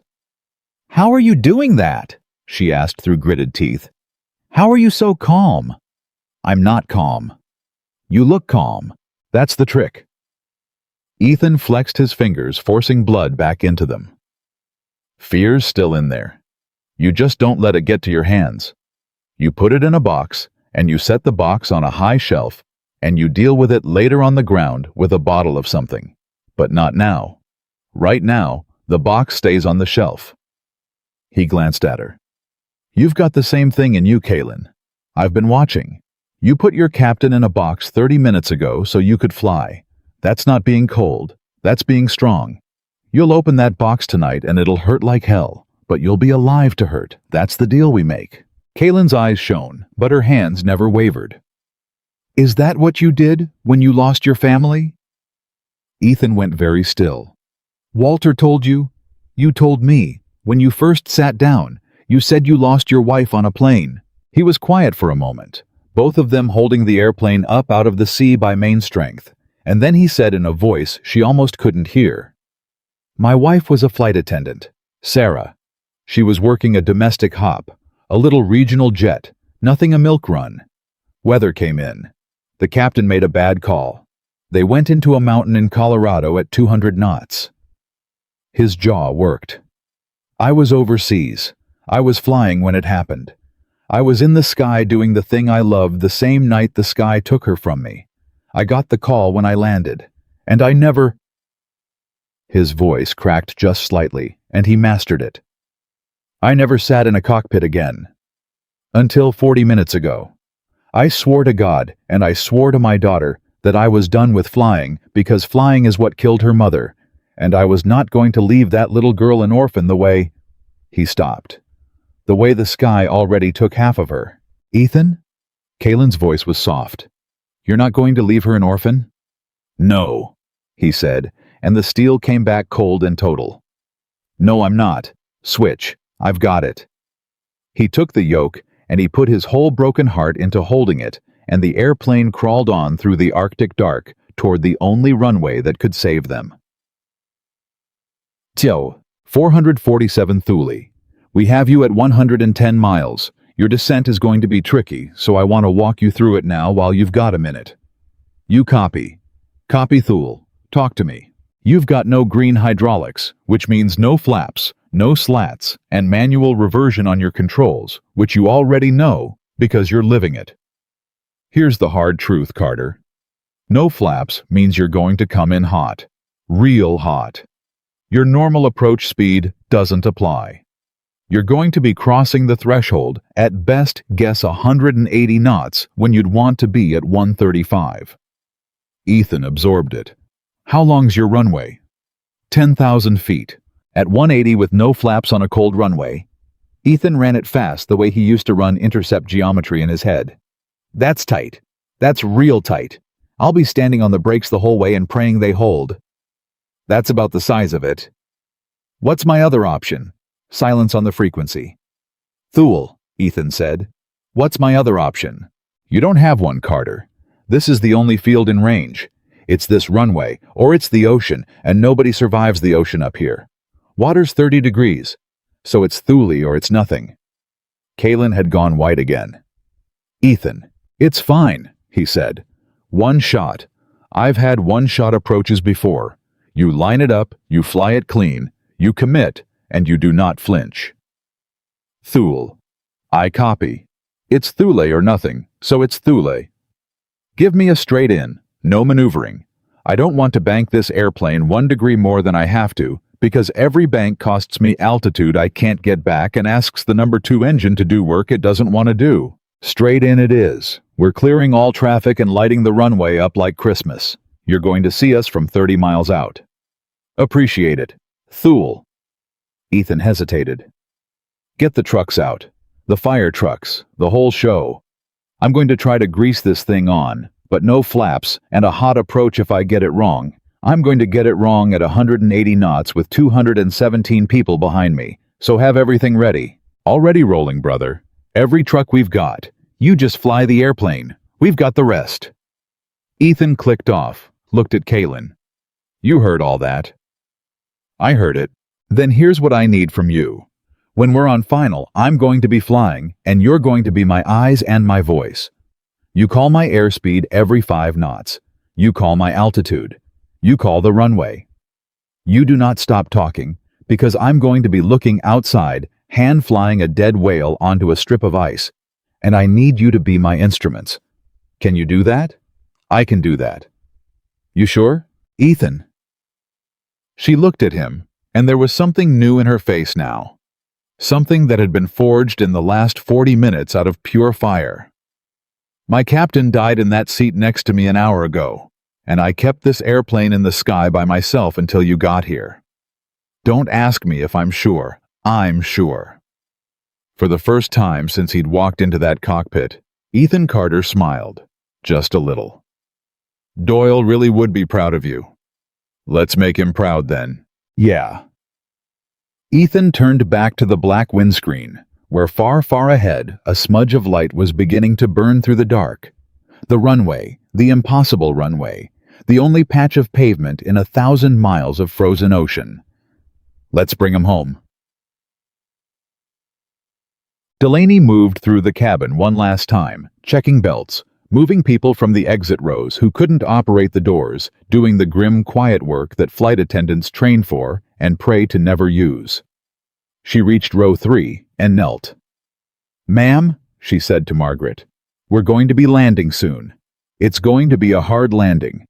A: How are you doing that? She asked through gritted teeth. How are you so calm? I'm not calm. You look calm. That's the trick. Ethan flexed his fingers, forcing blood back into them. Fear's still in there. You just don't let it get to your hands. You put it in a box, and you set the box on a high shelf, and you deal with it later on the ground with a bottle of something. But not now. Right now, the box stays on the shelf. He glanced at her. You've got the same thing in you, Kalen. I've been watching. You put your captain in a box 30 minutes ago so you could fly. That's not being cold. That's being strong. You'll open that box tonight and it'll hurt like hell, but you'll be alive to hurt. That's the deal we make. Kalen's eyes shone, but her hands never wavered. Is that what you did when you lost your family? Ethan went very still. Walter told you? You told me. When you first sat down, you said you lost your wife on a plane. He was quiet for a moment, both of them holding the airplane up out of the sea by main strength, and then he said in a voice she almost couldn't hear. My wife was a flight attendant, Sarah. She was working a domestic hop, a little regional jet, nothing a milk run. Weather came in. The captain made a bad call. They went into a mountain in Colorado at 200 knots. His jaw worked. I was overseas. I was flying when it happened. I was in the sky doing the thing I loved the same night the sky took her from me. I got the call when I landed, and I never... His voice cracked just slightly, and he mastered it. I never sat in a cockpit again. Until 40 minutes ago. I swore to God, and I swore to my daughter, that I was done with flying because flying is what killed her mother, and I was not going to leave that little girl an orphan the way... He stopped. The way the sky already took half of her. Ethan? Kalen's voice was soft. You're not going to leave her an orphan? No, he said, and the steel came back cold and total. No, I'm not. Switch. I've got it. He took the yoke, and he put his whole broken heart into holding it, and the airplane crawled on through the Arctic dark, toward the only runway that could save them. Tio, 447 Thule. We have you at 110 miles. Your descent is going to be tricky, so I want to walk you through it now while you've got a minute. You copy. Copy Thule. Talk to me. You've got no green hydraulics, which means no flaps, no slats, and manual reversion on your controls, which you already know because you're living it. Here's the hard truth, Carter. No flaps means you're going to come in hot. Real hot. Your normal approach speed doesn't apply. You're going to be crossing the threshold at best guess 180 knots when you'd want to be at 135. Ethan absorbed it. How long's your runway? 10,000 feet. At 180 with no flaps on a cold runway. Ethan ran it fast the way he used to run intercept geometry in his head. That's tight. That's real tight. I'll be standing on the brakes the whole way and praying they hold. That's about the size of it. What's my other option? Silence on the frequency. Thule, Ethan said. What's my other option? You don't have one, Carter. This is the only field in range. It's this runway, or it's the ocean, and nobody survives the ocean up here. Water's 30 degrees, so it's Thule or it's nothing. Kalen had gone white again. Ethan, it's fine, he said. One shot. I've had one-shot approaches before. You line it up, you fly it clean, you commit, and you do not flinch. Thule. I copy. It's Thule or nothing, so it's Thule. Give me a straight in, no maneuvering. I don't want to bank this airplane 1 degree more than I have to, because every bank costs me altitude I can't get back and asks the number 2 engine to do work it doesn't want to do. Straight in it is. We're clearing all traffic and lighting the runway up like Christmas. You're going to see us from 30 miles out. Appreciate it. Thule. Ethan hesitated. Get the trucks out. The fire trucks. The whole show. I'm going to try to grease this thing on, but no flaps and a hot approach if I get it wrong. I'm going to get it wrong at 180 knots with 217 people behind me, so have everything ready. Already rolling, brother. Every truck we've got. You just fly the airplane. We've got the rest. Ethan clicked off, looked at Kalen. You heard all that. I heard it. Then here's what I need from you. When we're on final, I'm going to be flying, and you're going to be my eyes and my voice. You call my airspeed every 5 knots. You call my altitude. You call the runway. You do not stop talking, because I'm going to be looking outside, hand-flying a dead whale onto a strip of ice, and I need you to be my instruments. Can you do that? I can do that. You sure? Ethan. She looked at him, and there was something new in her face now. Something that had been forged in the last 40 minutes out of pure fire. My captain died in that seat next to me an hour ago, and I kept this airplane in the sky by myself until you got here. Don't ask me if I'm sure. I'm sure. For the first time since he'd walked into that cockpit, Ethan Carter smiled, just a little. Doyle really would be proud of you. Let's make him proud then. Yeah. Ethan turned back to the black windscreen, where far, far ahead, a smudge of light was beginning to burn through the dark. The runway, the impossible runway, the only patch of pavement in 1,000 miles of frozen ocean. Let's bring him home. Delaney moved through the cabin one last time, checking belts, moving people from the exit rows who couldn't operate the doors, doing the grim, quiet work that flight attendants train for and pray to never use. She reached row 3 and knelt. "Ma'am," she said to Margaret, "we're going to be landing soon. It's going to be a hard landing.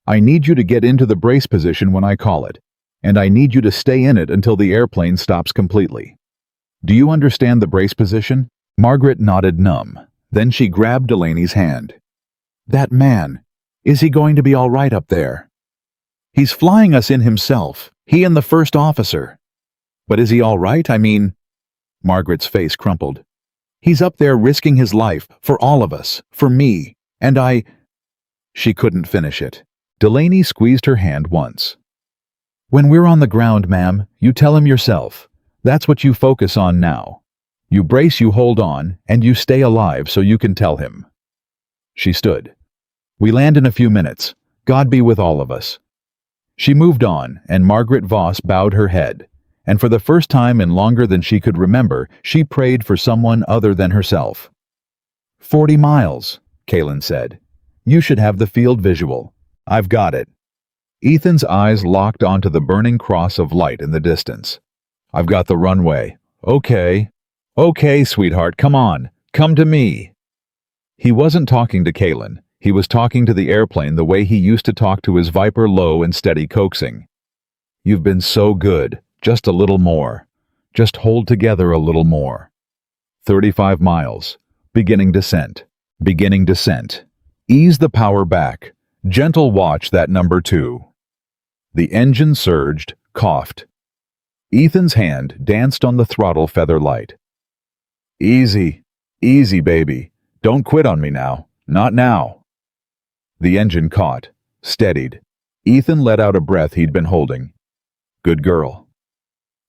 A: I need you to get into the brace position when I call it, and I need you to stay in it until the airplane stops completely. Do you understand the brace position?" Margaret nodded numb. Then she grabbed Delaney's hand. "That man, is he going to be all right up there? He's flying us in himself, he and the first officer. But is he all right? I mean..." Margaret's face crumpled. "He's up there risking his life, for all of us, for me, and I..." She couldn't finish it. Delaney squeezed her hand once. "When we're on the ground, ma'am, you tell him yourself. That's what you focus on now. You brace, you hold on, and you stay alive so you can tell him." She stood. "We land in a few minutes. God be with all of us." She moved on, and Margaret Voss bowed her head, and for the first time in longer than she could remember, she prayed for someone other than herself. 40 miles, Kaylin said. You should have the field visual. I've got it. Ethan's eyes locked onto the burning cross of light in the distance. I've got the runway. Okay. Okay, sweetheart, come on. Come to me. He wasn't talking to Kaylin. He was talking to the airplane the way he used to talk to his Viper, low and steady coaxing. You've been so good. Just a little more. Just hold together a little more. 35 miles. Beginning descent. Beginning descent. Ease the power back. Gentle watch that number 2. The engine surged, coughed. Ethan's hand danced on the throttle feather light. Easy. Easy, baby. Don't quit on me now. Not now. The engine caught, steadied. Ethan let out a breath he'd been holding. Good girl.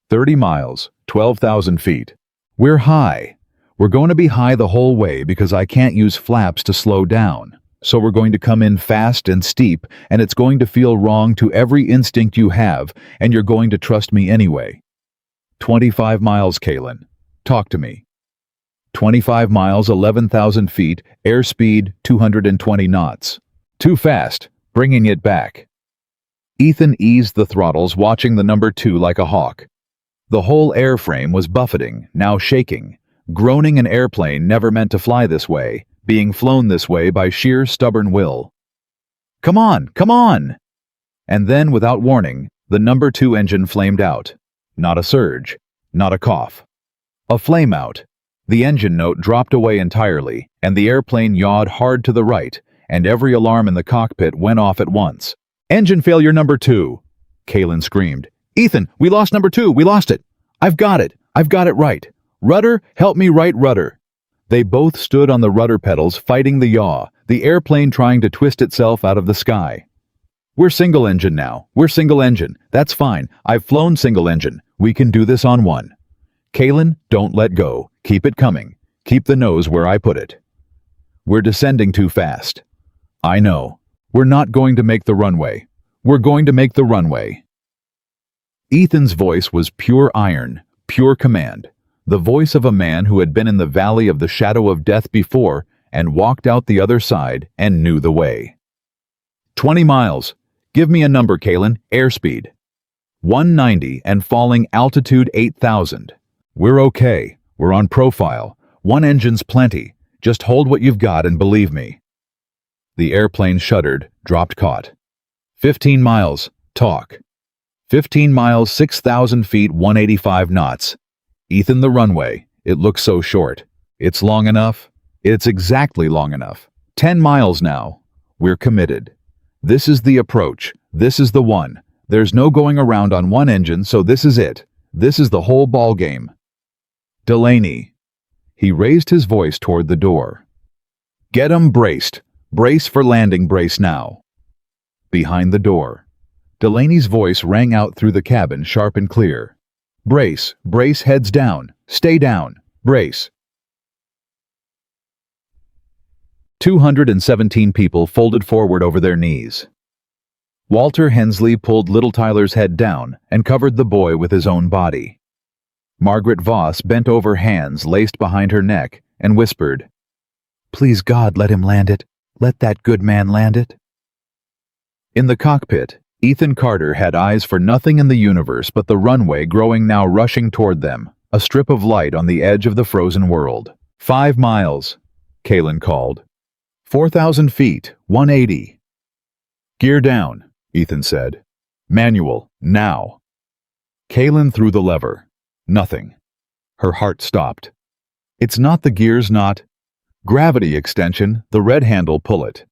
A: 30 miles, 12,000 feet. We're high. We're going to be high the whole way because I can't use flaps to slow down. So we're going to come in fast and steep, and it's going to feel wrong to every instinct you have, and you're going to trust me anyway. 25 miles, Kaylin. Talk to me. 25 miles, 11,000 feet, airspeed 220 knots. Too fast, bringing it back. Ethan eased the throttles, watching the number 2 like a hawk. The whole airframe was buffeting, now shaking, groaning, an airplane never meant to fly this way, being flown this way by sheer stubborn will. Come on, come on! And then, without warning, the number 2 engine flamed out. Not a surge, not a cough. A flame out. The engine note dropped away entirely, and the airplane yawed hard to the right, and every alarm in the cockpit went off at once. Engine failure number 2, Kaylin screamed. Ethan, we lost number 2, we lost it. I've got it right. Rudder, help me right rudder. They both stood on the rudder pedals fighting the yaw, the airplane trying to twist itself out of the sky. We're single engine now, we're single engine. That's fine, I've flown single engine. We can do this on one. Kaylin, don't let go. Keep it coming. Keep the nose where I put it. We're descending too fast. I know. We're not going to make the runway. We're going to make the runway. Ethan's voice was pure iron, pure command. The voice of a man who had been in the valley of the shadow of death before and walked out the other side and knew the way. 20 miles. Give me a number, Kaylin. Airspeed. 190 and falling, altitude 8,000. We're okay. We're on profile. One engine's plenty. Just hold what you've got and believe me. The airplane shuddered, dropped caught. 15 miles. Talk. 15 miles, 6,000 feet, 185 knots. Ethan, the runway. It looks so short. It's long enough. It's exactly long enough. 10 miles now. We're committed. This is the approach. This is the one. There's no going around on one engine, so this is it. This is the whole ball game. Delaney. He raised his voice toward the door. Get 'em braced. Brace for landing, brace now. Behind the door. Delaney's voice rang out through the cabin, sharp and clear. Brace, brace, heads down. Stay down. Brace. 217 people folded forward over their knees. Walter Hensley pulled little Tyler's head down and covered the boy with his own body. Margaret Voss bent over, hands laced behind her neck, and whispered, Please God, let him land it. Let that good man land it. In the cockpit, Ethan Carter had eyes for nothing in the universe but the runway growing, now rushing toward them, a strip of light on the edge of the frozen world. 5 miles, Kaylin called. 4,000 feet, 180. Gear down, Ethan said. Manual, now. Kaylin threw the lever. Nothing. Her heart stopped. It's not the gears, not. Gravity extension, the red handle, pull it.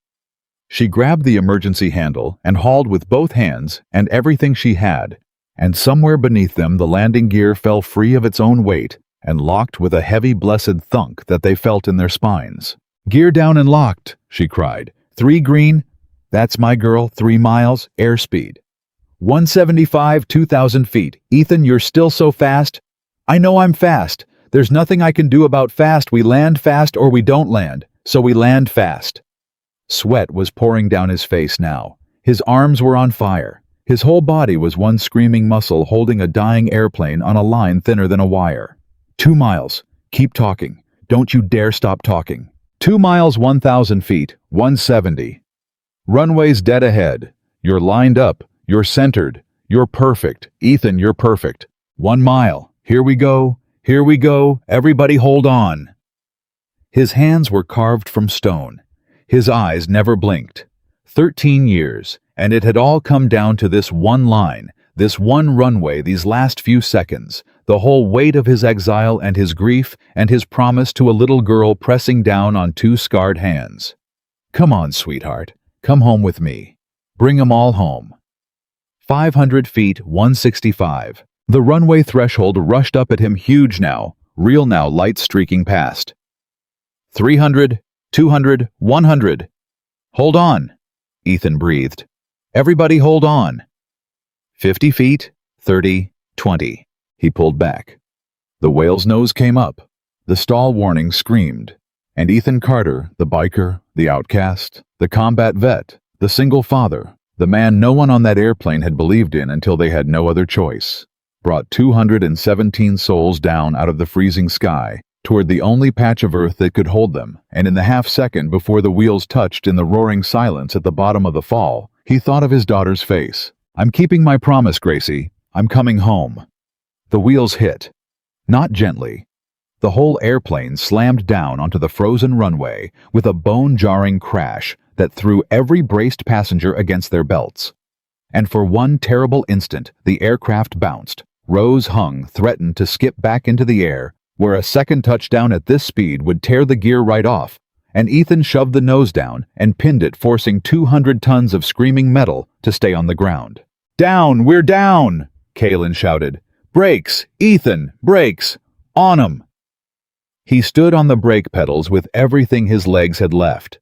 A: She grabbed the emergency handle and hauled with both hands and everything she had, and somewhere beneath them the landing gear fell free of its own weight and locked with a heavy, blessed thunk that they felt in their spines. Gear down and locked, she cried. 3 green. That's my girl, 3 miles, airspeed. 175, 2,000 feet. Ethan, you're still so fast. I know I'm fast. There's nothing I can do about fast. We land fast or we don't land, so we land fast. Sweat was pouring down his face now. His arms were on fire. His whole body was one screaming muscle holding a dying airplane on a line thinner than a wire. 2 miles. Keep talking. Don't you dare stop talking. 2 miles, 1,000 feet, 170. Runway's dead ahead. You're lined up. You're centered. You're perfect. Ethan, you're perfect. 1 mile. Here we go. Here we go. Everybody hold on. His hands were carved from stone. His eyes never blinked. 13 years, and it had all come down to this one line, this one runway, these last few seconds, the whole weight of his exile and his grief and his promise to a little girl pressing down on 2 scarred hands. Come on, sweetheart. Come home with me. Bring 'em all home. 500 feet, 165. The runway threshold rushed up at him, huge now, real now, lights streaking past. 300, 200, 100. Hold on, Ethan breathed. Everybody hold on. 50 feet, 30, 20. He pulled back. The whale's nose came up. The stall warning screamed. And Ethan Carter, the biker, the outcast, the combat vet, the single father, the man no one on that airplane had believed in until they had no other choice, brought 217 souls down out of the freezing sky toward the only patch of earth that could hold them, and in the half-second before the wheels touched in the roaring silence at the bottom of the fall, he thought of his daughter's face. I'm keeping my promise, Gracie. I'm coming home. The wheels hit. Not gently. The whole airplane slammed down onto the frozen runway with a bone-jarring crash that threw every braced passenger against their belts. And for one terrible instant, the aircraft bounced. Rose hung, threatened to skip back into the air, where a second touchdown at this speed would tear the gear right off, and Ethan shoved the nose down and pinned it, forcing 200 tons of screaming metal to stay on the ground. Down! We're down! Kaylin shouted. Brakes! Ethan! Brakes! On 'em! He stood on the brake pedals with everything his legs had left.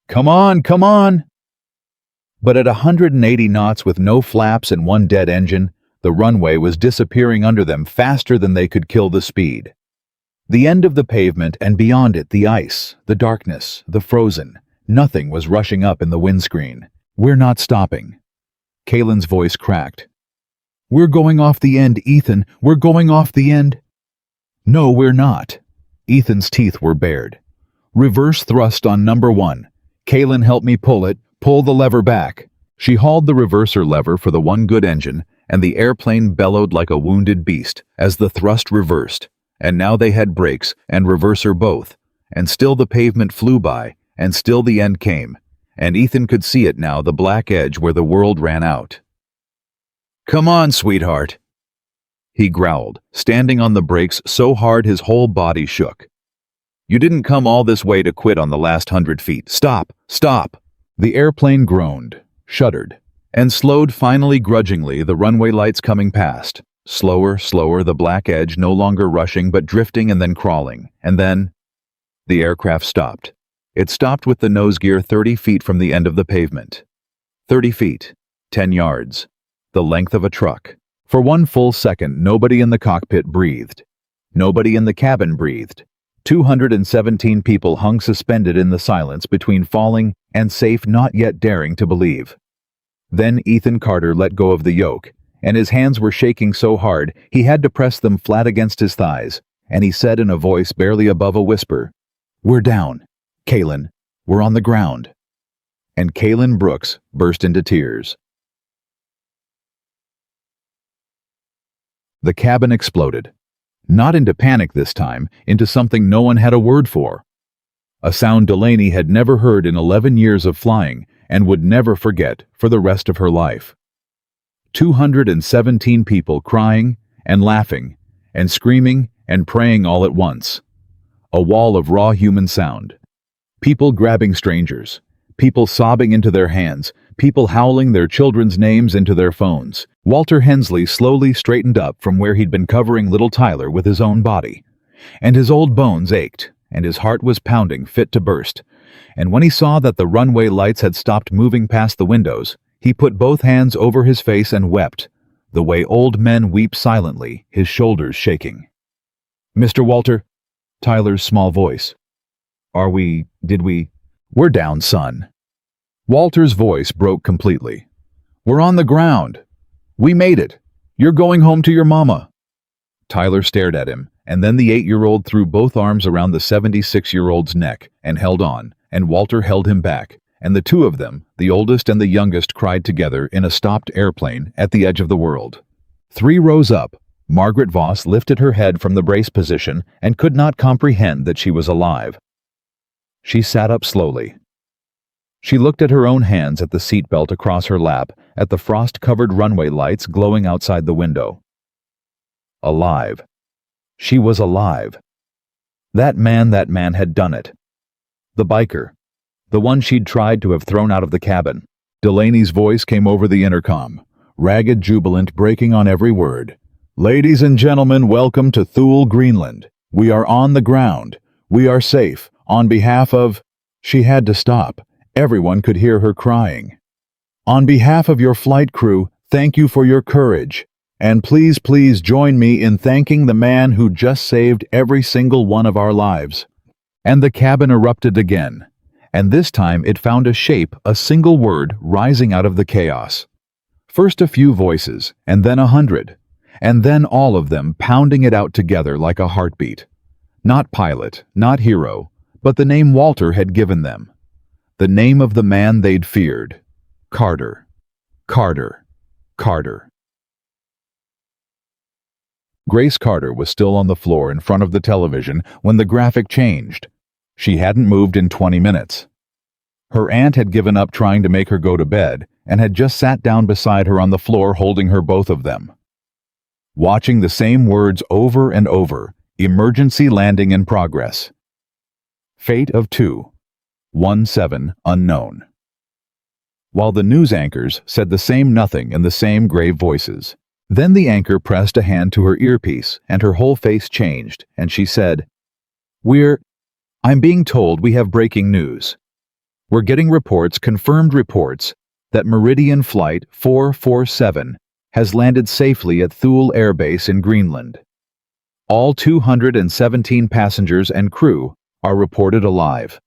A: Come on! Come on! But at 180 knots with no flaps and one dead engine, the runway was disappearing under them faster than they could kill the speed. The end of the pavement and beyond it the ice, the darkness, the frozen. Nothing was rushing up in the windscreen. We're not stopping. Kaylin's voice cracked. We're going off the end, Ethan. We're going off the end. No, we're not. Ethan's teeth were bared. Reverse thrust on number 1. Kaylin, help me pull it. Pull the lever back. She hauled the reverser lever for the one good engine, and the airplane bellowed like a wounded beast as the thrust reversed. And now they had brakes and reverser both, and still the pavement flew by, and still the end came, and Ethan could see it now, the black edge where the world ran out. Come on, sweetheart, he growled, standing on the brakes so hard his whole body shook. You didn't come all this way to quit on the last 100 feet. Stop! Stop! The airplane groaned, shuddered, and slowed finally grudgingly, the runway lights coming past. Slower, slower, the black edge no longer rushing but drifting and then crawling, and then the aircraft stopped. It stopped with the nose gear 30 feet from the end of the pavement. 30 feet, 10 yards, the length of a truck. For one full second, nobody in the cockpit breathed. Nobody in the cabin breathed. 217 people hung suspended in the silence between falling and safe, not yet daring to believe. Then Ethan Carter let go of the yoke, and his hands were shaking so hard he had to press them flat against his thighs, and he said in a voice barely above a whisper, We're down. Kaylin, we're on the ground. And Kaylin Brooks burst into tears. The cabin exploded. Not into panic this time, into something no one had a word for. A sound Delaney had never heard in 11 years of flying and would never forget for the rest of her life. 217 people crying and laughing and screaming and praying all at once. A wall of raw human sound. People grabbing strangers. People sobbing into their hands. People howling their children's names into their phones. Walter Hensley slowly straightened up from where he'd been covering little Tyler with his own body. And his old bones ached, and his heart was pounding fit to burst. And when he saw that the runway lights had stopped moving past the windows, he put both hands over his face and wept, the way old men weep silently, his shoulders shaking. Mr. Walter, Tyler's small voice. We're down, son. Walter's voice broke completely. "We're on the ground. We made it. You're going home to your mama." Tyler stared at him, and then the 8-year-old threw both arms around the 76-year-old's neck and held on, and Walter held him back, and the two of them, the oldest and the youngest, cried together in a stopped airplane at the edge of the world. 3 rows up, Margaret Voss lifted her head from the brace position and could not comprehend that she was alive. She sat up slowly. She looked at her own hands, at the seatbelt across her lap, at the frost-covered runway lights glowing outside the window. Alive. She was alive. That man had done it. The biker. The one she'd tried to have thrown out of the cabin. Delaney's voice came over the intercom, ragged, jubilant, breaking on every word. "Ladies and gentlemen, welcome to Thule, Greenland. We are on the ground. We are safe. On behalf of—" She had to stop. Everyone could hear her crying. "On behalf of your flight crew, thank you for your courage. And please, please join me in thanking the man who just saved every single one of our lives." And the cabin erupted again. And this time it found a shape, a single word rising out of the chaos. First a few voices, and then 100. And then all of them pounding it out together like a heartbeat. Not pilot, not hero, but the name Walter had given them. The name of the man they'd feared. Carter. Carter. Carter. Grace Carter was still on the floor in front of the television when the graphic changed. She hadn't moved in 20 minutes. Her aunt had given up trying to make her go to bed and had just sat down beside her on the floor, holding her, both of them. Watching the same words over and over. Emergency landing in progress. Fate of 217 unknown. While the news anchors said the same nothing in the same grave voices. Then the anchor pressed a hand to her earpiece, and her whole face changed, and she said, I'm being told we have breaking news. We're getting reports, confirmed reports, that Meridian Flight 447 has landed safely at Thule Air Base in Greenland. All 217 passengers and crew are reported alive.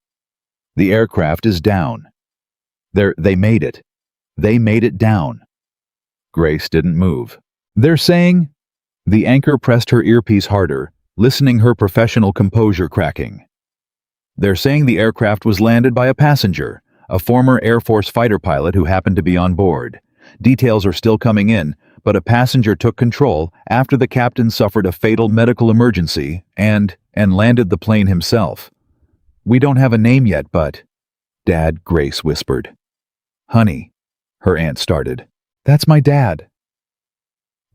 A: The aircraft is down. They made it. They made it down. Grace didn't move. They're saying... The anchor pressed her earpiece harder, listening, her professional composure cracking. They're saying the aircraft was landed by a passenger, a former Air Force fighter pilot who happened to be on board. Details are still coming in, but a passenger took control after the captain suffered a fatal medical emergency and landed the plane himself. We don't have a name yet, but... Dad, Grace whispered. Honey, her aunt started. That's my dad.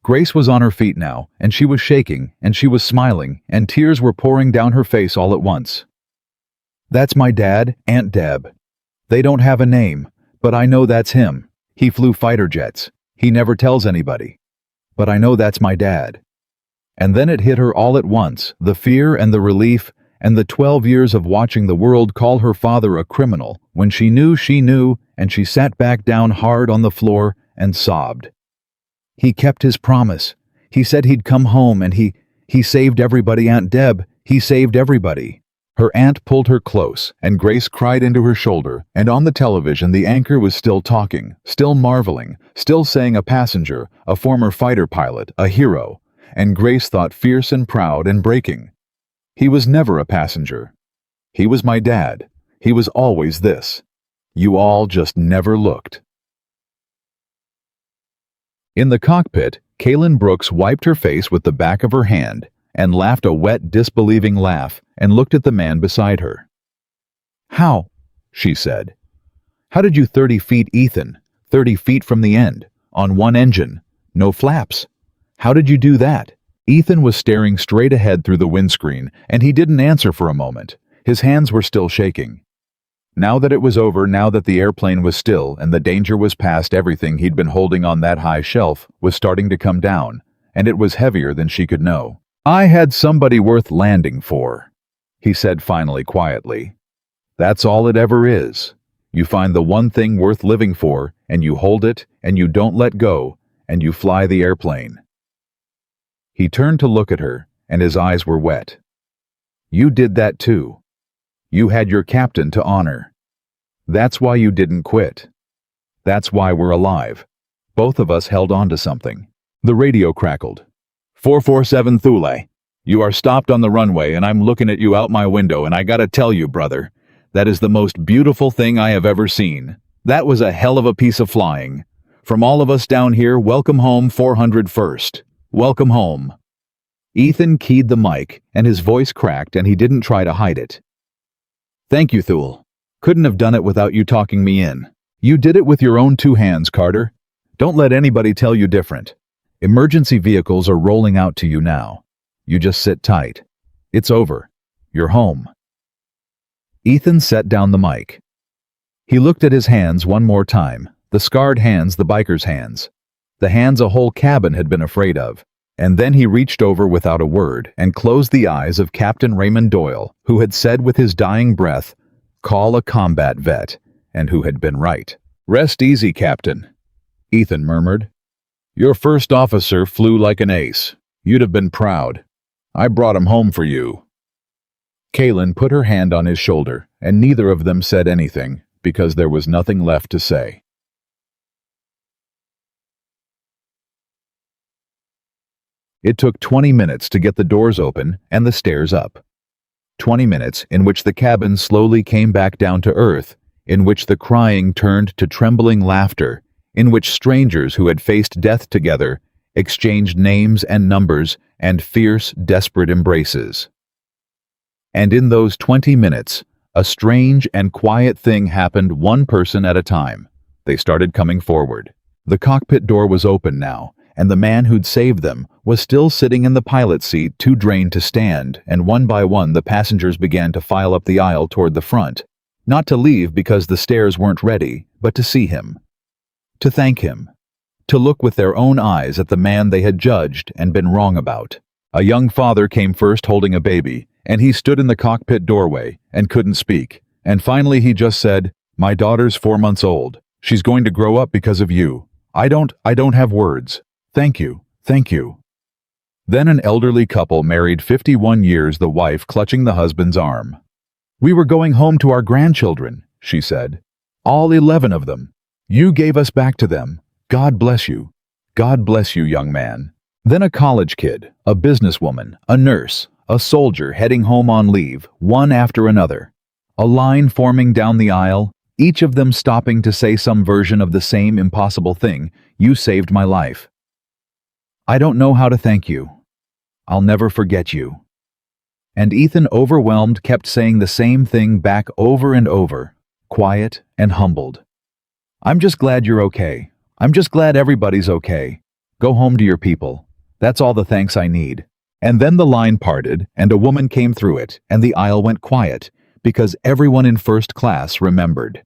A: Grace was on her feet now, and she was shaking, and she was smiling, and tears were pouring down her face all at once. That's my dad, Aunt Deb. They don't have a name, but I know that's him. He flew fighter jets. He never tells anybody. But I know that's my dad. And then it hit her all at once, the fear and the relief, and the 12 years of watching the world call her father a criminal, when she knew, and she sat back down hard on the floor and sobbed. He kept his promise. He said he'd come home, and he saved everybody, Aunt Deb. He saved everybody. Her aunt pulled her close, and Grace cried into her shoulder, and on the television the anchor was still talking, still marveling, still saying a passenger, a former fighter pilot, a hero, and Grace thought fierce and proud and breaking. He was never a passenger. He was my dad. He was always this. You all just never looked. In the cockpit, Kaylin Brooks wiped her face with the back of her hand and laughed a wet, disbelieving laugh and looked at the man beside her. How? She said. How did you 30 feet, Ethan, 30 feet from the end, on one engine, no flaps? How did you do that? Ethan was staring straight ahead through the windscreen, and he didn't answer for a moment. His hands were still shaking. Now that it was over, now that the airplane was still and the danger was past, everything he'd been holding on that high shelf was starting to come down, and it was heavier than she could know. I had somebody worth landing for, he said finally, quietly. That's all it ever is. You find the one thing worth living for, and you hold it, and you don't let go, and you fly the airplane. He turned to look at her, and his eyes were wet. You did that too. You had your captain to honor. That's why you didn't quit. That's why we're alive. Both of us held on to something. The radio crackled. 447 Thule. You are stopped on the runway and I'm looking at you out my window and I gotta tell you, brother, that is the most beautiful thing I have ever seen. That was a hell of a piece of flying. From all of us down here, welcome home 401st. Welcome home. Ethan keyed the mic and his voice cracked and he didn't try to hide it. Thank you, Thule. Couldn't have done it without you talking me in. You did it with your own 2 hands, Carter. Don't let anybody tell you different. Emergency vehicles are rolling out to you now. You just sit tight. It's over. You're home. Ethan set down the mic. He looked at his hands one more time, the scarred hands, the biker's hands, the hands a whole cabin had been afraid of, and then he reached over without a word and closed the eyes of Captain Raymond Doyle, who had said with his dying breath, "Call a combat vet," and who had been right. "Rest easy, Captain," Ethan murmured. "Your first officer flew like an ace. You'd have been proud. I brought him home for you." Kaylin put her hand on his shoulder, and neither of them said anything, because there was nothing left to say. It took 20 minutes to get the doors open and the stairs up. 20 minutes in which the cabin slowly came back down to earth, in which the crying turned to trembling laughter, in which strangers who had faced death together exchanged names and numbers and fierce, desperate embraces. And in those 20 minutes, a strange and quiet thing happened, one person at a time. They started coming forward. The cockpit door was open now, and the man who'd saved them was still sitting in the pilot's seat, too drained to stand, and one by one the passengers began to file up the aisle toward the front, not to leave because the stairs weren't ready, but to see him, to thank him, to look with their own eyes at the man they had judged and been wrong about. A young father came first holding a baby, and he stood in the cockpit doorway and couldn't speak, and finally he just said, "My daughter's 4 months old. She's going to grow up because of you. I don't have words. Thank you, thank you." Then an elderly couple married 51 years, the wife clutching the husband's arm. "We were going home to our grandchildren," she said. "All 11 of them. You gave us back to them. God bless you. God bless you, young man." Then a college kid, a businesswoman, a nurse, a soldier heading home on leave, one after another. A line forming down the aisle, each of them stopping to say some version of the same impossible thing, "You saved my life. I don't know how to thank you. I'll never forget you." And Ethan, overwhelmed, kept saying the same thing back over and over, quiet and humbled. "I'm just glad you're okay. I'm just glad everybody's okay. Go home to your people. That's all the thanks I need." And then the line parted, and a woman came through it, and the aisle went quiet, because everyone in first class remembered.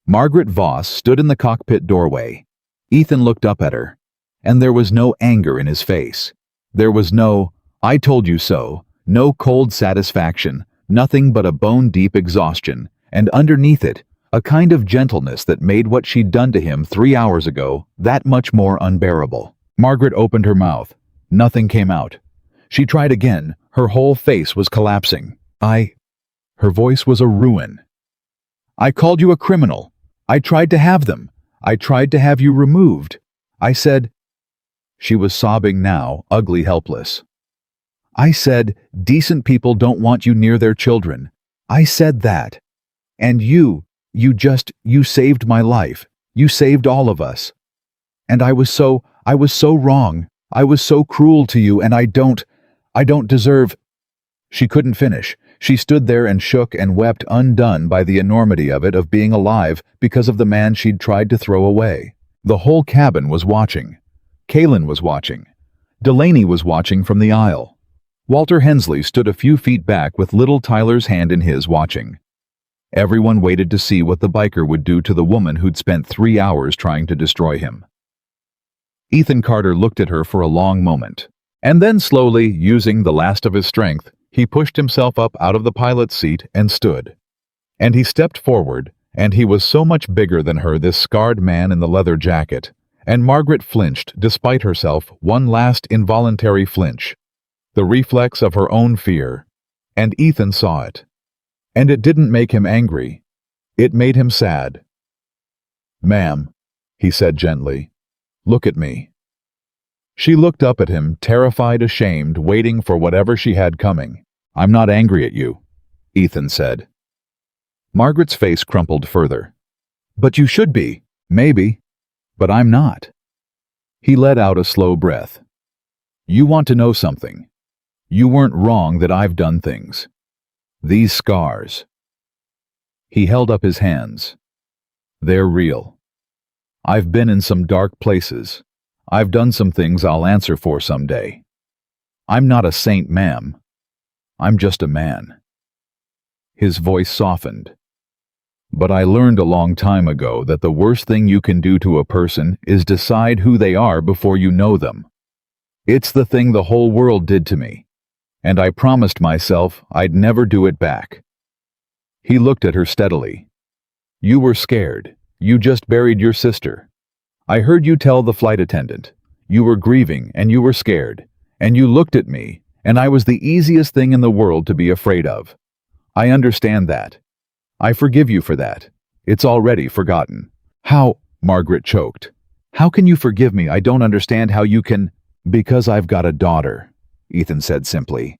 A: Margaret Voss stood in the cockpit doorway. Ethan looked up at her, and there was no anger in his face. There was no, "I told you so," no cold satisfaction, nothing but a bone-deep exhaustion, and underneath it, a kind of gentleness that made what she'd done to him 3 hours ago that much more unbearable. Margaret opened her mouth. Nothing came out. She tried again. Her whole face was collapsing. Her voice was a ruin. "I called you a criminal. I tried to have them. I tried to have you removed. I said—" She was sobbing now, ugly, helpless. "I said, decent people don't want you near their children. I said that. And you saved my life. You saved all of us. And I was so wrong. I was so cruel to you, and I don't deserve—" She couldn't finish. She stood there and shook and wept, undone by the enormity of it, of being alive because of the man she'd tried to throw away. The whole cabin was watching. Kaylin was watching. Delaney was watching from the aisle. Walter Hensley stood a few feet back with little Tyler's hand in his, watching. Everyone waited to see what the biker would do to the woman who'd spent 3 hours trying to destroy him. Ethan Carter looked at her for a long moment, and then slowly, using the last of his strength, he pushed himself up out of the pilot's seat and stood. And he stepped forward, and he was so much bigger than her, this scarred man in the leather jacket, and Margaret flinched, despite herself, one last involuntary flinch, the reflex of her own fear, and Ethan saw it. And it didn't make him angry. It made him sad. "Ma'am," he said gently, "look at me." She looked up at him, terrified, ashamed, waiting for whatever she had coming. "I'm not angry at you," Ethan said. Margaret's face crumpled further. "But you should be. Maybe. But I'm not." He let out a slow breath. "You want to know something? You weren't wrong that I've done things. These scars." He held up his hands. "They're real. I've been in some dark places. I've done some things I'll answer for someday. I'm not a saint, ma'am. I'm just a man." His voice softened. "But I learned a long time ago that the worst thing you can do to a person is decide who they are before you know them. It's the thing the whole world did to me, and I promised myself I'd never do it back." He looked at her steadily. "You were scared. You just buried your sister. I heard you tell the flight attendant. You were grieving and you were scared, and you looked at me, and I was the easiest thing in the world to be afraid of. I understand that. I forgive you for that. It's already forgotten." "How?" Margaret choked. "How can you forgive me? I don't understand how you can—" "Because I've got a daughter," Ethan said simply.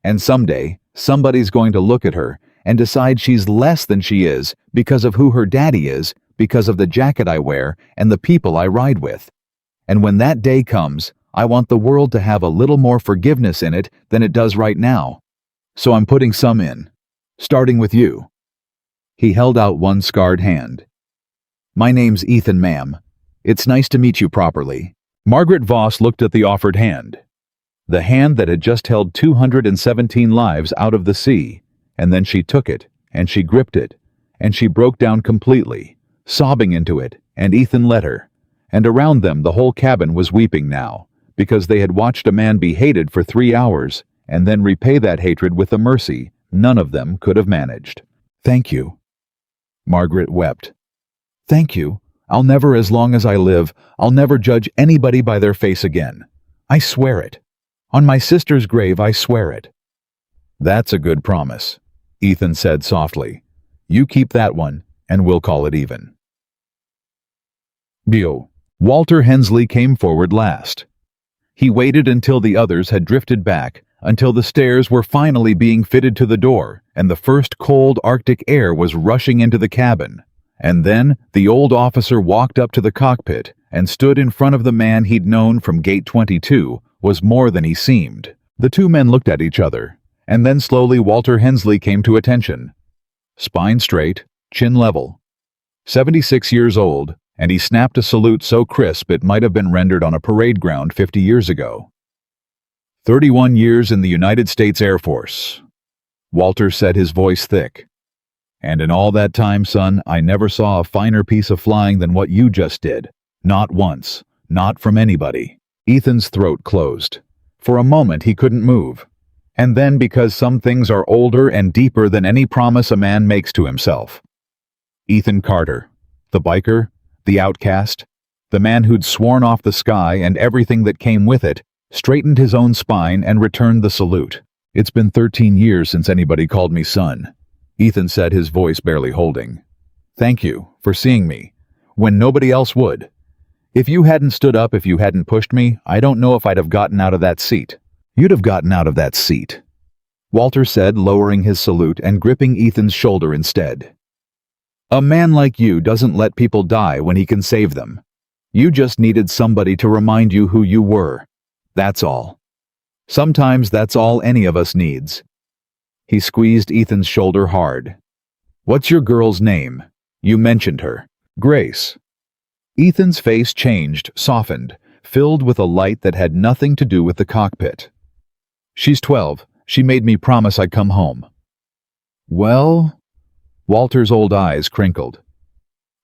A: "And someday, somebody's going to look at her and decide she's less than she is because of who her daddy is, because of the jacket I wear and the people I ride with. And when that day comes, I want the world to have a little more forgiveness in it than it does right now. So I'm putting some in. Starting with you." He held out one scarred hand. "My name's Ethan, ma'am. It's nice to meet you properly." Margaret Voss looked at the offered hand. The hand that had just held 217 lives out of the sea, and then she took it, and she gripped it, and she broke down completely, sobbing into it, and Ethan let her. And around them the whole cabin was weeping now, because they had watched a man be hated for 3 hours, and then repay that hatred with a mercy none of them could have managed. "Thank you." Margaret wept. "Thank you. I'll never, as long as I live, I'll never judge anybody by their face again. I swear it. On my sister's grave, I swear it." "That's a good promise," Ethan said softly. "You keep that one, and we'll call it even." Bio. Walter Hensley came forward last. He waited until the others had drifted back, until the stairs were finally being fitted to the door, and the first cold Arctic air was rushing into the cabin. And then the old officer walked up to the cockpit and stood in front of the man he'd known from Gate 22, was more than he seemed. The two men looked at each other, and then slowly Walter Hensley came to attention. Spine straight, chin level. 76 years old, and he snapped a salute so crisp it might have been rendered on a parade ground 50 years ago. 31 years in the United States Air Force. Walter said, his voice thick. "And in all that time, son, I never saw a finer piece of flying than what you just did. Not once. Not from anybody." Ethan's throat closed. For a moment he couldn't move. And then because some things are older and deeper than any promise a man makes to himself. Ethan Carter. The biker, the outcast, the man who'd sworn off the sky and everything that came with it, straightened his own spine and returned the salute. "It's been 13 years since anybody called me son," Ethan said, his voice barely holding. "Thank you for seeing me, when nobody else would. If you hadn't stood up, if you hadn't pushed me, I don't know if I'd have gotten out of that seat." "You'd have gotten out of that seat," Walter said, lowering his salute and gripping Ethan's shoulder instead. "A man like you doesn't let people die when he can save them. You just needed somebody to remind you who you were. That's all. Sometimes that's all any of us needs." He squeezed Ethan's shoulder hard. "What's your girl's name? You mentioned her." "Grace." Ethan's face changed, softened, filled with a light that had nothing to do with the cockpit. "She's 12. She made me promise I'd come home." "Well?" Walter's old eyes crinkled.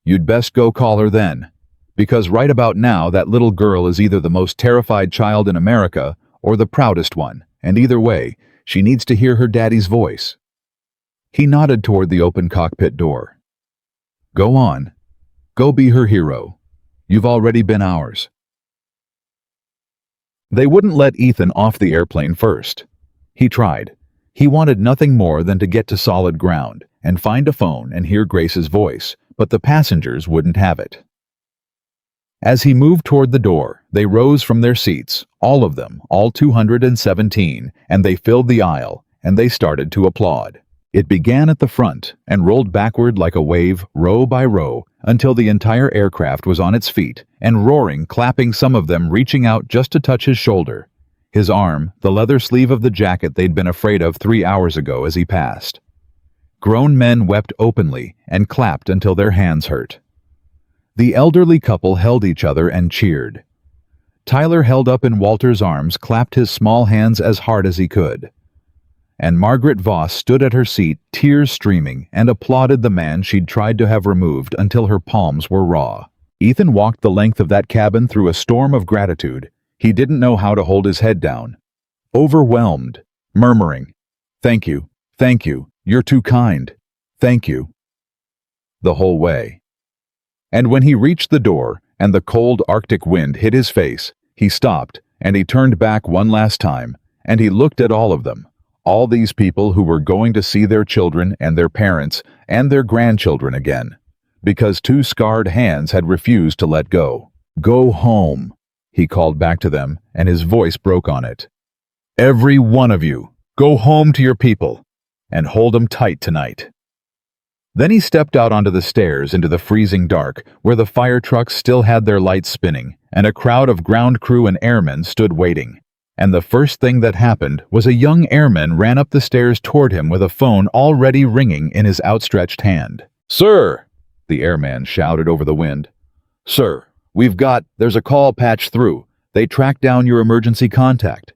A: "You'd best go call her then, because right about now that little girl is either the most terrified child in America or the proudest one, and either way, she needs to hear her daddy's voice." He nodded toward the open cockpit door. "Go on. Go be her hero. You've already been ours." They wouldn't let Ethan off the airplane first. He tried. He wanted nothing more than to get to solid ground, and find a phone and hear Grace's voice, but the passengers wouldn't have it. As he moved toward the door, they rose from their seats, all of them, all 217, and they filled the aisle, and they started to applaud. It began at the front and rolled backward like a wave, row by row, until the entire aircraft was on its feet and roaring, clapping, some of them reaching out just to touch his shoulder, his arm, the leather sleeve of the jacket they'd been afraid of 3 hours ago as he passed. Grown men wept openly and clapped until their hands hurt. The elderly couple held each other and cheered. Tyler, held up in Walter's arms, clapped his small hands as hard as he could. And Margaret Voss stood at her seat, tears streaming, and applauded the man she'd tried to have removed until her palms were raw. Ethan walked the length of that cabin through a storm of gratitude. He didn't know how to hold his head down. Overwhelmed, murmuring, thank you, you're too kind, thank you," the whole way. And when he reached the door and the cold Arctic wind hit his face, he stopped and he turned back one last time and he looked at all of them, all these people who were going to see their children and their parents and their grandchildren again, because 2 scarred hands had refused to let go. "Go home," he called back to them, and his voice broke on it. "Every one of you, go home to your people and hold 'em tight tonight." Then he stepped out onto the stairs into the freezing dark, where the fire trucks still had their lights spinning, and a crowd of ground crew and airmen stood waiting. And the first thing that happened was a young airman ran up the stairs toward him with a phone already ringing in his outstretched hand. "Sir," the airman shouted over the wind. "Sir, there's a call patched through. They tracked down your emergency contact.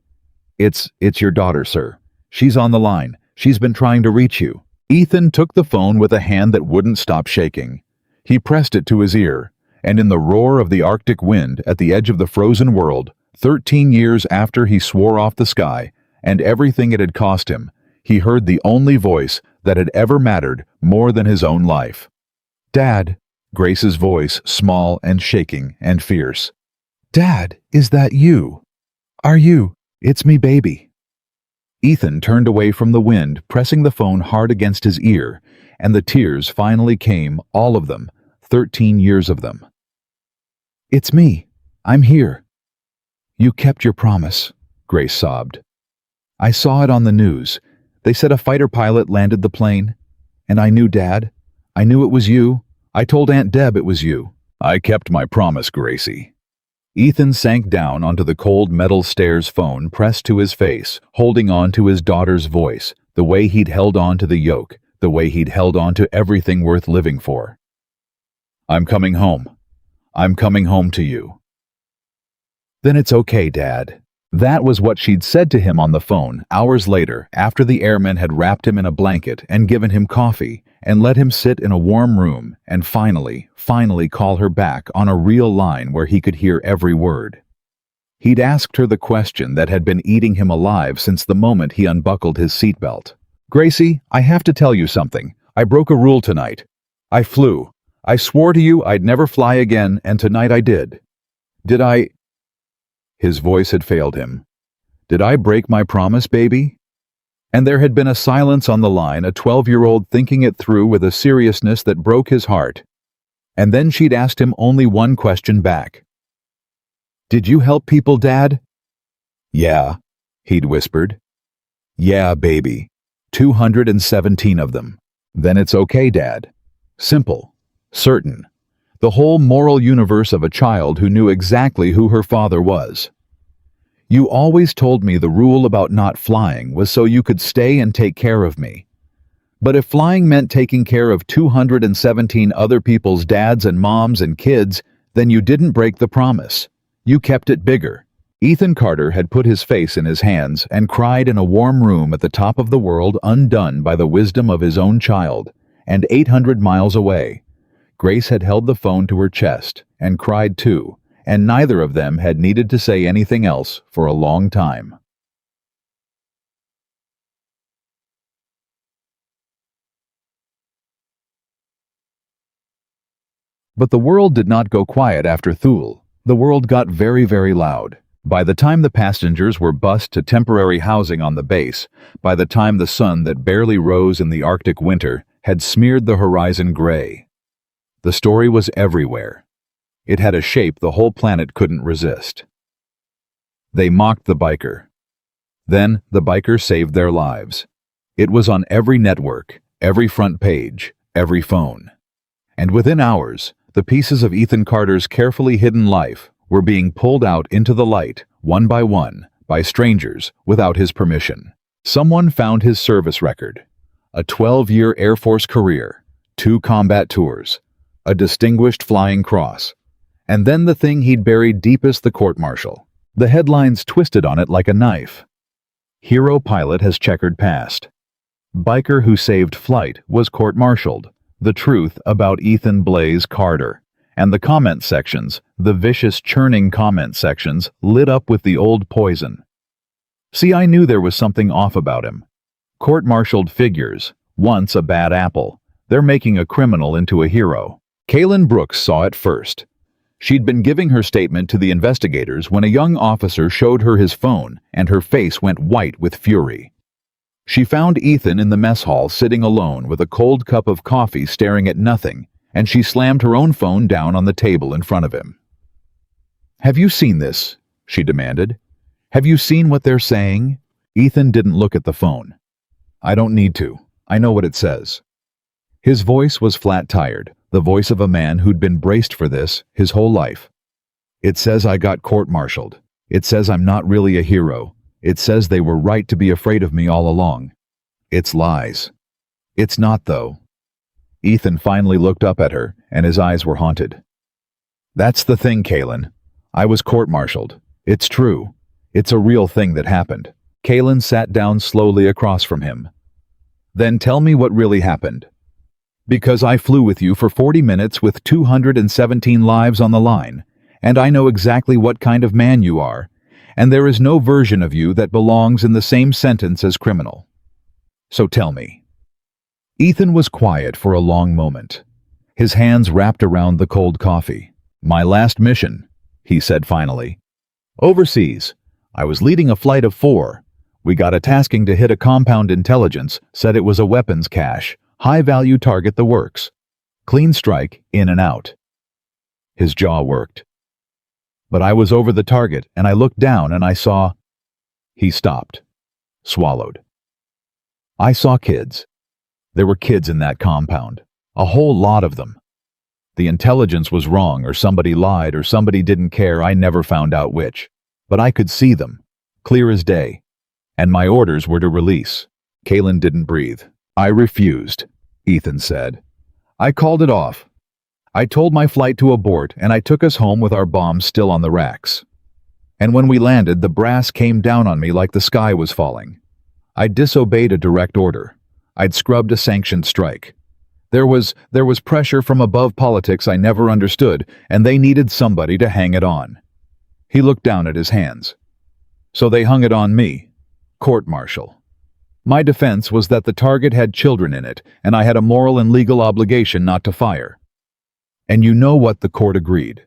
A: It's your daughter, sir. She's on the line. She's been trying to reach you." Ethan took the phone with a hand that wouldn't stop shaking. He pressed it to his ear, and in the roar of the Arctic wind at the edge of the frozen world, 13 years after he swore off the sky and everything it had cost him, he heard the only voice that had ever mattered more than his own life. "Dad," Grace's voice, small and shaking and fierce. "Dad, is that you? Are you? It's me, baby." Ethan turned away from the wind, pressing the phone hard against his ear, and the tears finally came, all of them, 13 years of them. "It's me. I'm here." "You kept your promise," Grace sobbed. "I saw it on the news. They said a fighter pilot landed the plane. And I knew, Dad. I knew it was you. I told Aunt Deb it was you." "I kept my promise, Gracie." Ethan sank down onto the cold metal stairs, phone pressed to his face, holding on to his daughter's voice, the way he'd held on to the yoke, the way he'd held on to everything worth living for. "I'm coming home. I'm coming home to you." "Then it's okay, Dad." That was what she'd said to him on the phone hours later, after the airman had wrapped him in a blanket and given him coffee and let him sit in a warm room and finally call her back on a real line where he could hear every word. He'd asked her the question that had been eating him alive since the moment he unbuckled his seatbelt. "Gracie, I have to tell you something. I broke a rule tonight. I flew. I swore to you I'd never fly again, and tonight I did. Did I—" His voice had failed him. "Did I break my promise, baby?" And there had been a silence on the line, a 12-year-old thinking it through with a seriousness that broke his heart. And then she'd asked him only one question back. "Did you help people, Dad?" "Yeah," he'd whispered. "Yeah, baby. 217 of them." "Then it's okay, Dad." Simple. Certain. The whole moral universe of a child who knew exactly who her father was. "You always told me the rule about not flying was so you could stay and take care of me. But if flying meant taking care of 217 other people's dads and moms and kids, then you didn't break the promise. You kept it bigger." Ethan Carter had put his face in his hands and cried in a warm room at the top of the world, undone by the wisdom of his own child, and 800 miles away. Grace had held the phone to her chest and cried too, and neither of them had needed to say anything else for a long time. But the world did not go quiet after Thule. The world got very, very loud. By the time the passengers were bused to temporary housing on the base, by the time the sun that barely rose in the Arctic winter had smeared the horizon gray. The story was everywhere. It had a shape the whole planet couldn't resist. They mocked the biker. Then the biker saved their lives. It was on every network, every front page, every phone. And within hours, the pieces of Ethan Carter's carefully hidden life were being pulled out into the light, one, by strangers, without his permission. Someone found his service record: a 12-year Air Force career, 2 combat tours, a distinguished flying cross, and then the thing he'd buried deepest, the court-martial. The headlines twisted on it like a knife. Hero pilot has checkered past. Biker who saved flight was court-martialed. The truth about Ethan Blaze Carter. And the comment sections, the vicious, churning comment sections, lit up with the old poison. See, I knew there was something off about him. Court-martialed figures, once a bad apple. They're making a criminal into a hero. Kaylin Brooks saw it first. She'd been giving her statement to the investigators when a young officer showed her his phone, and her face went white with fury. She found Ethan in the mess hall sitting alone with a cold cup of coffee staring at nothing, and she slammed her own phone down on the table in front of him. "Have you seen this?" she demanded. "Have you seen what they're saying?" Ethan didn't look at the phone. "I don't need to. I know what it says." His voice was flat-tired, the voice of a man who'd been braced for this his whole life. "It says I got court-martialed. It says I'm not really a hero. It says they were right to be afraid of me all along. It's lies." "It's not, though." Ethan finally looked up at her, and his eyes were haunted. "That's the thing, Kaylin. I was court-martialed. It's true. It's a real thing that happened." Kaylin sat down slowly across from him. "Then tell me what really happened. Because I flew with you for 40 minutes with 217 lives on the line, and I know exactly what kind of man you are, and there is no version of you that belongs in the same sentence as criminal. So tell me." Ethan was quiet for a long moment, his hands wrapped around the cold coffee. "My last mission," he said finally. "Overseas. I was leading a flight of 4. We got a tasking to hit a compound. Intelligence said it was a weapons cache, high-value target, the works. Clean strike, in and out." His jaw worked. "But I was over the target, and I looked down and I saw—" He stopped, swallowed. "I saw kids. There were kids in that compound, a whole lot of them. The intelligence was wrong, or somebody lied, or somebody didn't care. I never found out which. But I could see them, clear as day. And my orders were to release." Kaylin didn't breathe. "I refused," Ethan said. "I called it off. I told my flight to abort, and I took us home with our bombs still on the racks. And when we landed, the brass came down on me like the sky was falling. I disobeyed a direct order. I'd scrubbed a sanctioned strike. There was pressure from above, politics I never understood, and they needed somebody to hang it on." He looked down at his hands. "So they hung it on me. Court-martial. My defense was that the target had children in it, and I had a moral and legal obligation not to fire. And you know what? The court agreed.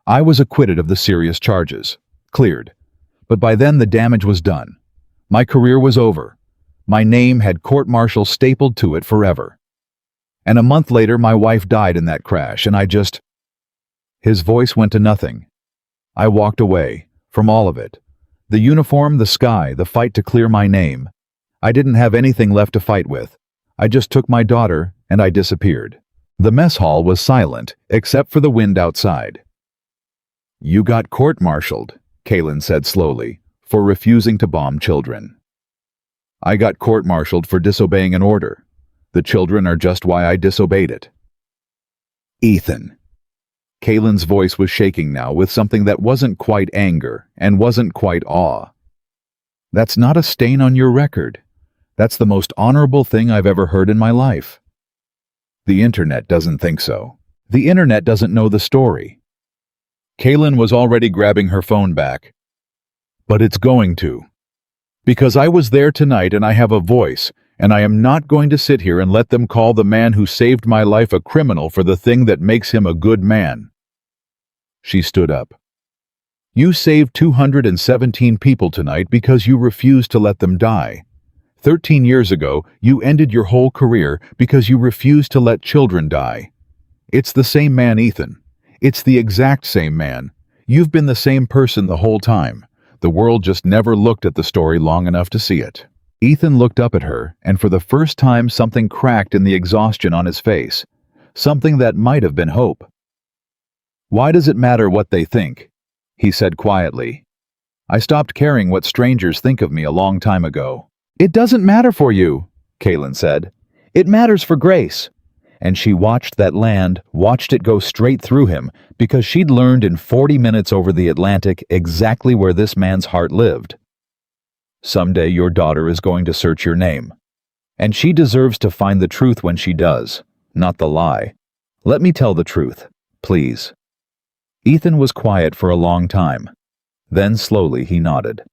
A: I was acquitted of the serious charges, cleared. But by then the damage was done. My career was over. My name had court-martial stapled to it forever. And a month later my wife died in that crash, and I just—" His voice went to nothing. "I walked away, from all of it. The uniform, the sky, the fight to clear my name. I didn't have anything left to fight with. I just took my daughter, and I disappeared." The mess hall was silent, except for the wind outside. "You got court-martialed," Kaylin said slowly, "for refusing to bomb children. I got court-martialed for disobeying an order. The children are just why I disobeyed it." "Ethan." Kaylin's voice was shaking now with something that wasn't quite anger and wasn't quite awe. "That's not a stain on your record. That's the most honorable thing I've ever heard in my life." "The internet doesn't think so. The internet doesn't know the story." Kaylin was already grabbing her phone back. "But it's going to. Because I was there tonight and I have a voice, and I am not going to sit here and let them call the man who saved my life a criminal for the thing that makes him a good man." She stood up. "You saved 217 people tonight because you refused to let them die. 13 years ago, you ended your whole career because you refused to let children die. It's the same man, Ethan. It's the exact same man. You've been the same person the whole time. The world just never looked at the story long enough to see it. Ethan looked up at her, and for the first time something cracked in the exhaustion on his face. Something that might have been hope. "Why does it matter what they think?" he said quietly. "I stopped caring what strangers think of me a long time ago." "It doesn't matter for you," Kaylin said. "It matters for Grace." And she watched that land, watched it go straight through him, because she'd learned in 40 minutes over the Atlantic exactly where this man's heart lived. Someday your daughter is going to search your name. And she deserves to find the truth when she does, not the lie. Let me tell the truth, please. Ethan was quiet for a long time. Then slowly he nodded.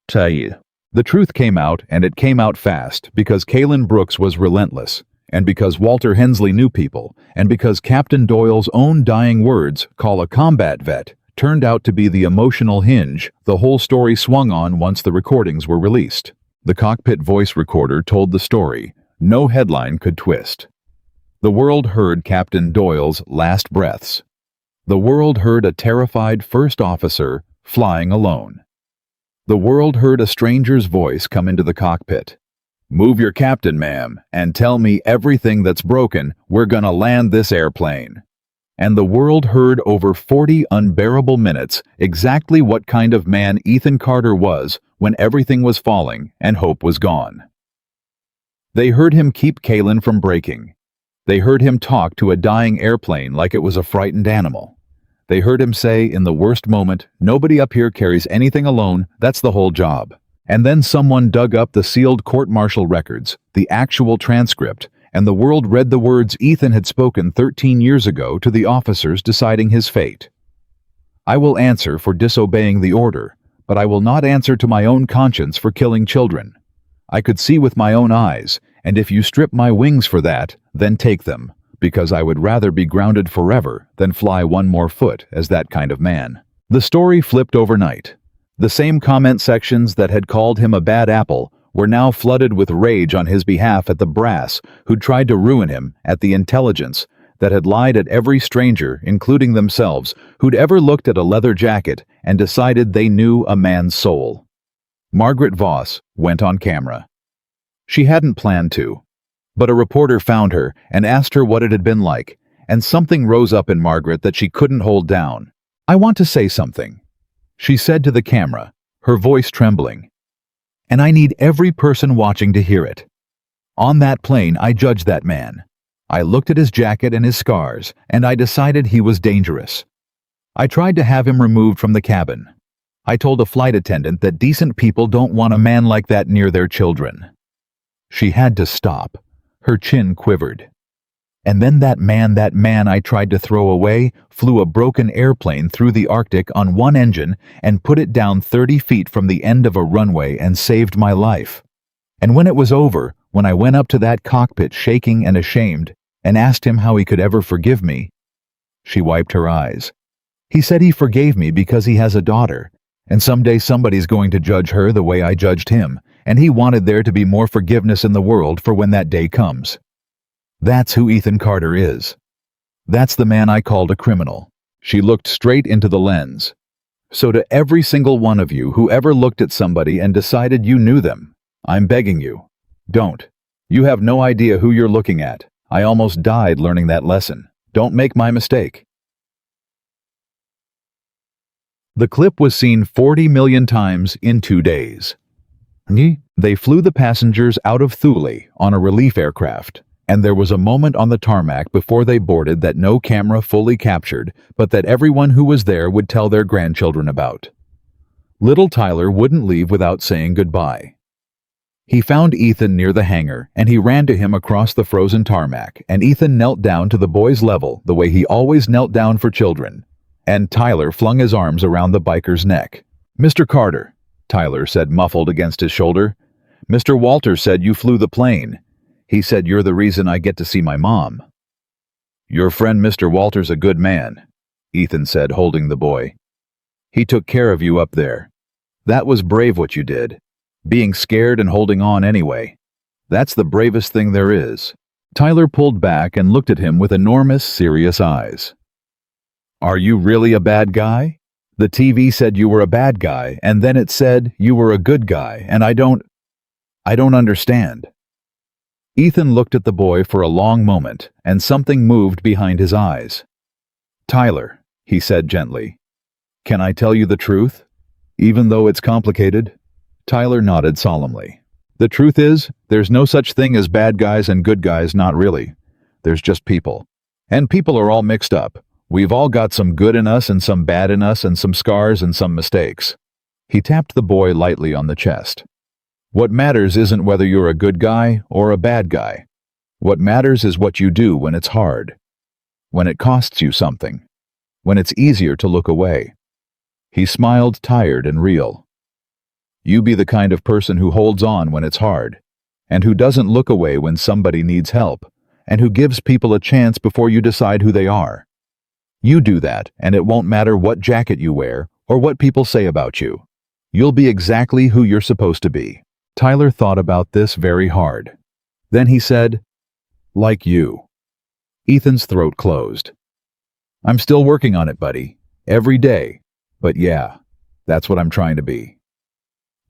A: "Tell you." The truth came out, and it came out fast, because Kaylin Brooks was relentless, and because Walter Hensley knew people, and because Captain Doyle's own dying words, "call a combat vet," turned out to be the emotional hinge the whole story swung on once the recordings were released. The cockpit voice recorder told the story. No headline could twist. The world heard Captain Doyle's last breaths. The world heard a terrified first officer flying alone. The world heard a stranger's voice come into the cockpit. "Move your captain, ma'am, and tell me everything that's broken. We're gonna land this airplane." And the world heard over 40 unbearable minutes exactly what kind of man Ethan Carter was when everything was falling and hope was gone. They heard him keep Kaylin from breaking. They heard him talk to a dying airplane like it was a frightened animal. They heard him say, in the worst moment, "Nobody up here carries anything alone, that's the whole job." And then someone dug up the sealed court-martial records, the actual transcript, and the world read the words Ethan had spoken 13 years ago to the officers deciding his fate. "I will answer for disobeying the order, but I will not answer to my own conscience for killing children. I could see with my own eyes, and if you strip my wings for that, then take them. Because I would rather be grounded forever than fly one more foot as that kind of man." The story flipped overnight. The same comment sections that had called him a bad apple were now flooded with rage on his behalf at the brass who'd tried to ruin him, at the intelligence that had lied at every stranger, including themselves, who'd ever looked at a leather jacket and decided they knew a man's soul. Margaret Voss went on camera. She hadn't planned to. But a reporter found her and asked her what it had been like, and something rose up in Margaret that she couldn't hold down. "I want to say something," she said to the camera, her voice trembling. "And I need every person watching to hear it. On that plane, I judged that man. I looked at his jacket and his scars, and I decided he was dangerous. I tried to have him removed from the cabin. I told a flight attendant that decent people don't want a man like that near their children." She had to stop. Her chin quivered. "And then that man I tried to throw away flew a broken airplane through the Arctic on one engine and put it down 30 feet from the end of a runway and saved my life. And when it was over, when I went up to that cockpit shaking and ashamed and asked him how he could ever forgive me," she wiped her eyes. "He said he forgave me because he has a daughter, and someday somebody's going to judge her the way I judged him, and he wanted there to be more forgiveness in the world for when that day comes. That's who Ethan Carter is. That's the man I called a criminal." She looked straight into the lens. "So to every single one of you who ever looked at somebody and decided you knew them, I'm begging you, don't. You have no idea who you're looking at. I almost died learning that lesson. Don't make my mistake." The clip was seen 40 million times in 2 days. They flew the passengers out of Thule on a relief aircraft, and there was a moment on the tarmac before they boarded that no camera fully captured, but that everyone who was there would tell their grandchildren about. Little Tyler wouldn't leave without saying goodbye. He found Ethan near the hangar, and he ran to him across the frozen tarmac, and Ethan knelt down to the boy's level the way he always knelt down for children. And Tyler flung his arms around the biker's neck. "Mr. Carter," Tyler said muffled against his shoulder, "Mr. Walters said you flew the plane. He said you're the reason I get to see my mom." "Your friend Mr. Walters a good man," Ethan said, holding the boy. "He took care of you up there. That was brave what you did. Being scared and holding on anyway. That's the bravest thing there is. Tyler pulled back and looked at him with enormous, serious eyes. Are you really a bad guy? The TV said you were a bad guy, and then it said you were a good guy, and I don't understand. Ethan looked at the boy for a long moment, and something moved behind his eyes. Tyler, he said gently, can I tell you the truth? Even though it's complicated? Tyler nodded solemnly. The truth is, there's no such thing as bad guys and good guys, not really. There's just people. And people are all mixed up. We've all got some good in us and some bad in us and some scars and some mistakes. He tapped the boy lightly on the chest. What matters isn't whether you're a good guy or a bad guy. What matters is what you do when it's hard. When it costs you something. When it's easier to look away. He smiled, tired and real. You be the kind of person who holds on when it's hard, and who doesn't look away when somebody needs help, and who gives people a chance before you decide who they are. You do that, and it won't matter what jacket you wear or what people say about you. You'll be exactly who you're supposed to be. Tyler thought about this very hard. Then he said, like you. Ethan's throat closed. I'm still working on it, buddy. Every day. But yeah, that's what I'm trying to be.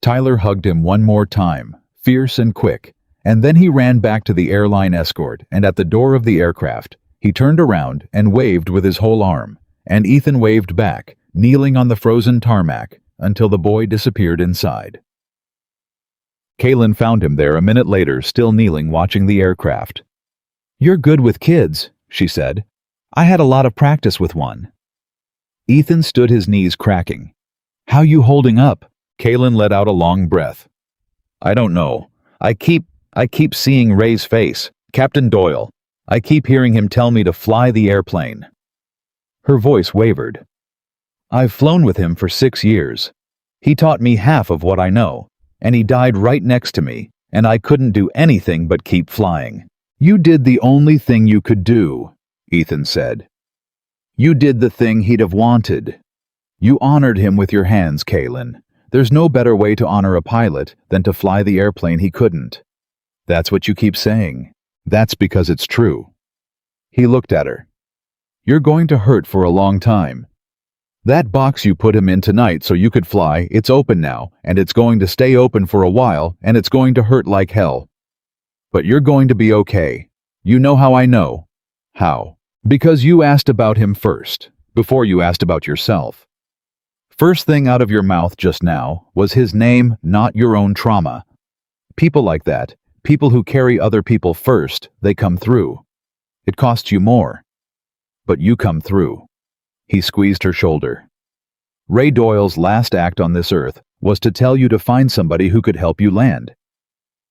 A: Tyler hugged him one more time, fierce and quick, and then he ran back to the airline escort, and at the door of the aircraft, he turned around and waved with his whole arm, and Ethan waved back, kneeling on the frozen tarmac, until the boy disappeared inside. Kaylin found him there a minute later, still kneeling, watching the aircraft. You're good with kids, she said. I had a lot of practice with one. Ethan stood, his knees cracking. How you holding up? Kaylin let out a long breath. I don't know. I keep seeing Ray's face, Captain Doyle. I keep hearing him tell me to fly the airplane. Her voice wavered. I've flown with him for 6 years. He taught me half of what I know, and he died right next to me, and I couldn't do anything but keep flying. You did the only thing you could do, Ethan said. You did the thing he'd have wanted. You honored him with your hands, Kaylin. There's no better way to honor a pilot than to fly the airplane he couldn't. That's what you keep saying. That's because it's true. He looked at her. You're going to hurt for a long time. That box you put him in tonight so you could fly, it's open now, and it's going to stay open for a while, and it's going to hurt like hell. But you're going to be okay. You know how I know. How? Because you asked about him first, before you asked about yourself. First thing out of your mouth just now was his name, not your own trauma. People like that, people who carry other people first, they come through. It costs you more. But you come through. He squeezed her shoulder. Ray Doyle's last act on this earth was to tell you to find somebody who could help you land.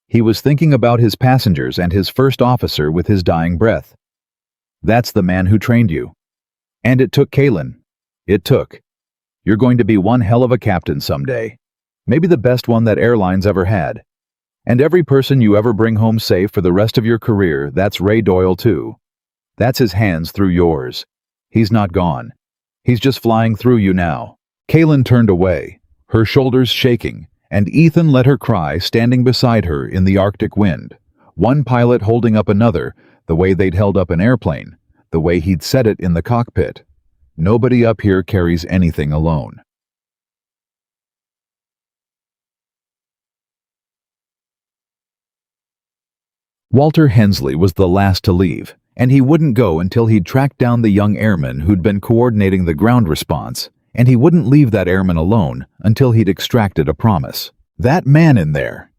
A: He was thinking about his passengers and his first officer with his dying breath. That's the man who trained you. And it took Kaylin. It took. You're going to be one hell of a captain someday. Maybe the best one that airlines ever had. And every person you ever bring home safe for the rest of your career, that's Ray Doyle too. That's his hands through yours. He's not gone. He's just flying through you now. Kaylin turned away, her shoulders shaking, and Ethan let her cry, standing beside her in the Arctic wind. One pilot holding up another, the way they'd held up an airplane, the way he'd set it in the cockpit. Nobody up here carries anything alone. Walter Hensley was the last to leave, and he wouldn't go until he'd tracked down the young airman who'd been coordinating the ground response, and he wouldn't leave that airman alone until he'd extracted a promise. That man in there,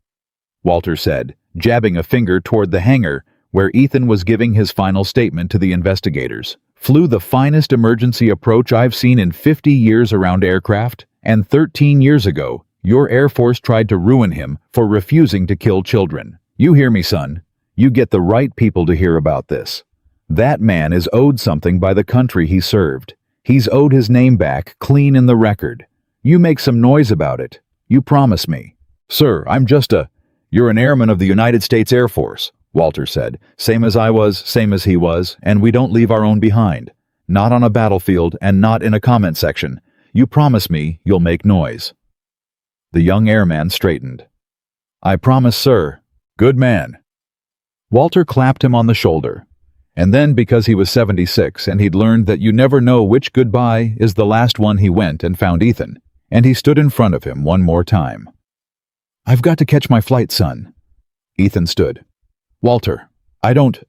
A: Walter said, jabbing a finger toward the hangar where Ethan was giving his final statement to the investigators, flew the finest emergency approach I've seen in 50 years around aircraft, and 13 years ago, your Air Force tried to ruin him for refusing to kill children. You hear me, son? You get the right people to hear about this. That man is owed something by the country he served. He's owed his name back, clean in the record. You make some noise about it. You promise me. Sir, You're an airman of the United States Air Force, Walter said. Same as I was, same as he was, and we don't leave our own behind. Not on a battlefield and not in a comment section. You promise me you'll make noise. The young airman straightened. "I promise, sir." "Good man." Walter clapped him on the shoulder. And then, because he was 76 and he'd learned that you never know which goodbye is the last one, he went and found Ethan, and he stood in front of him one more time. "I've got to catch my flight, son." Ethan stood. "Walter, I don't—"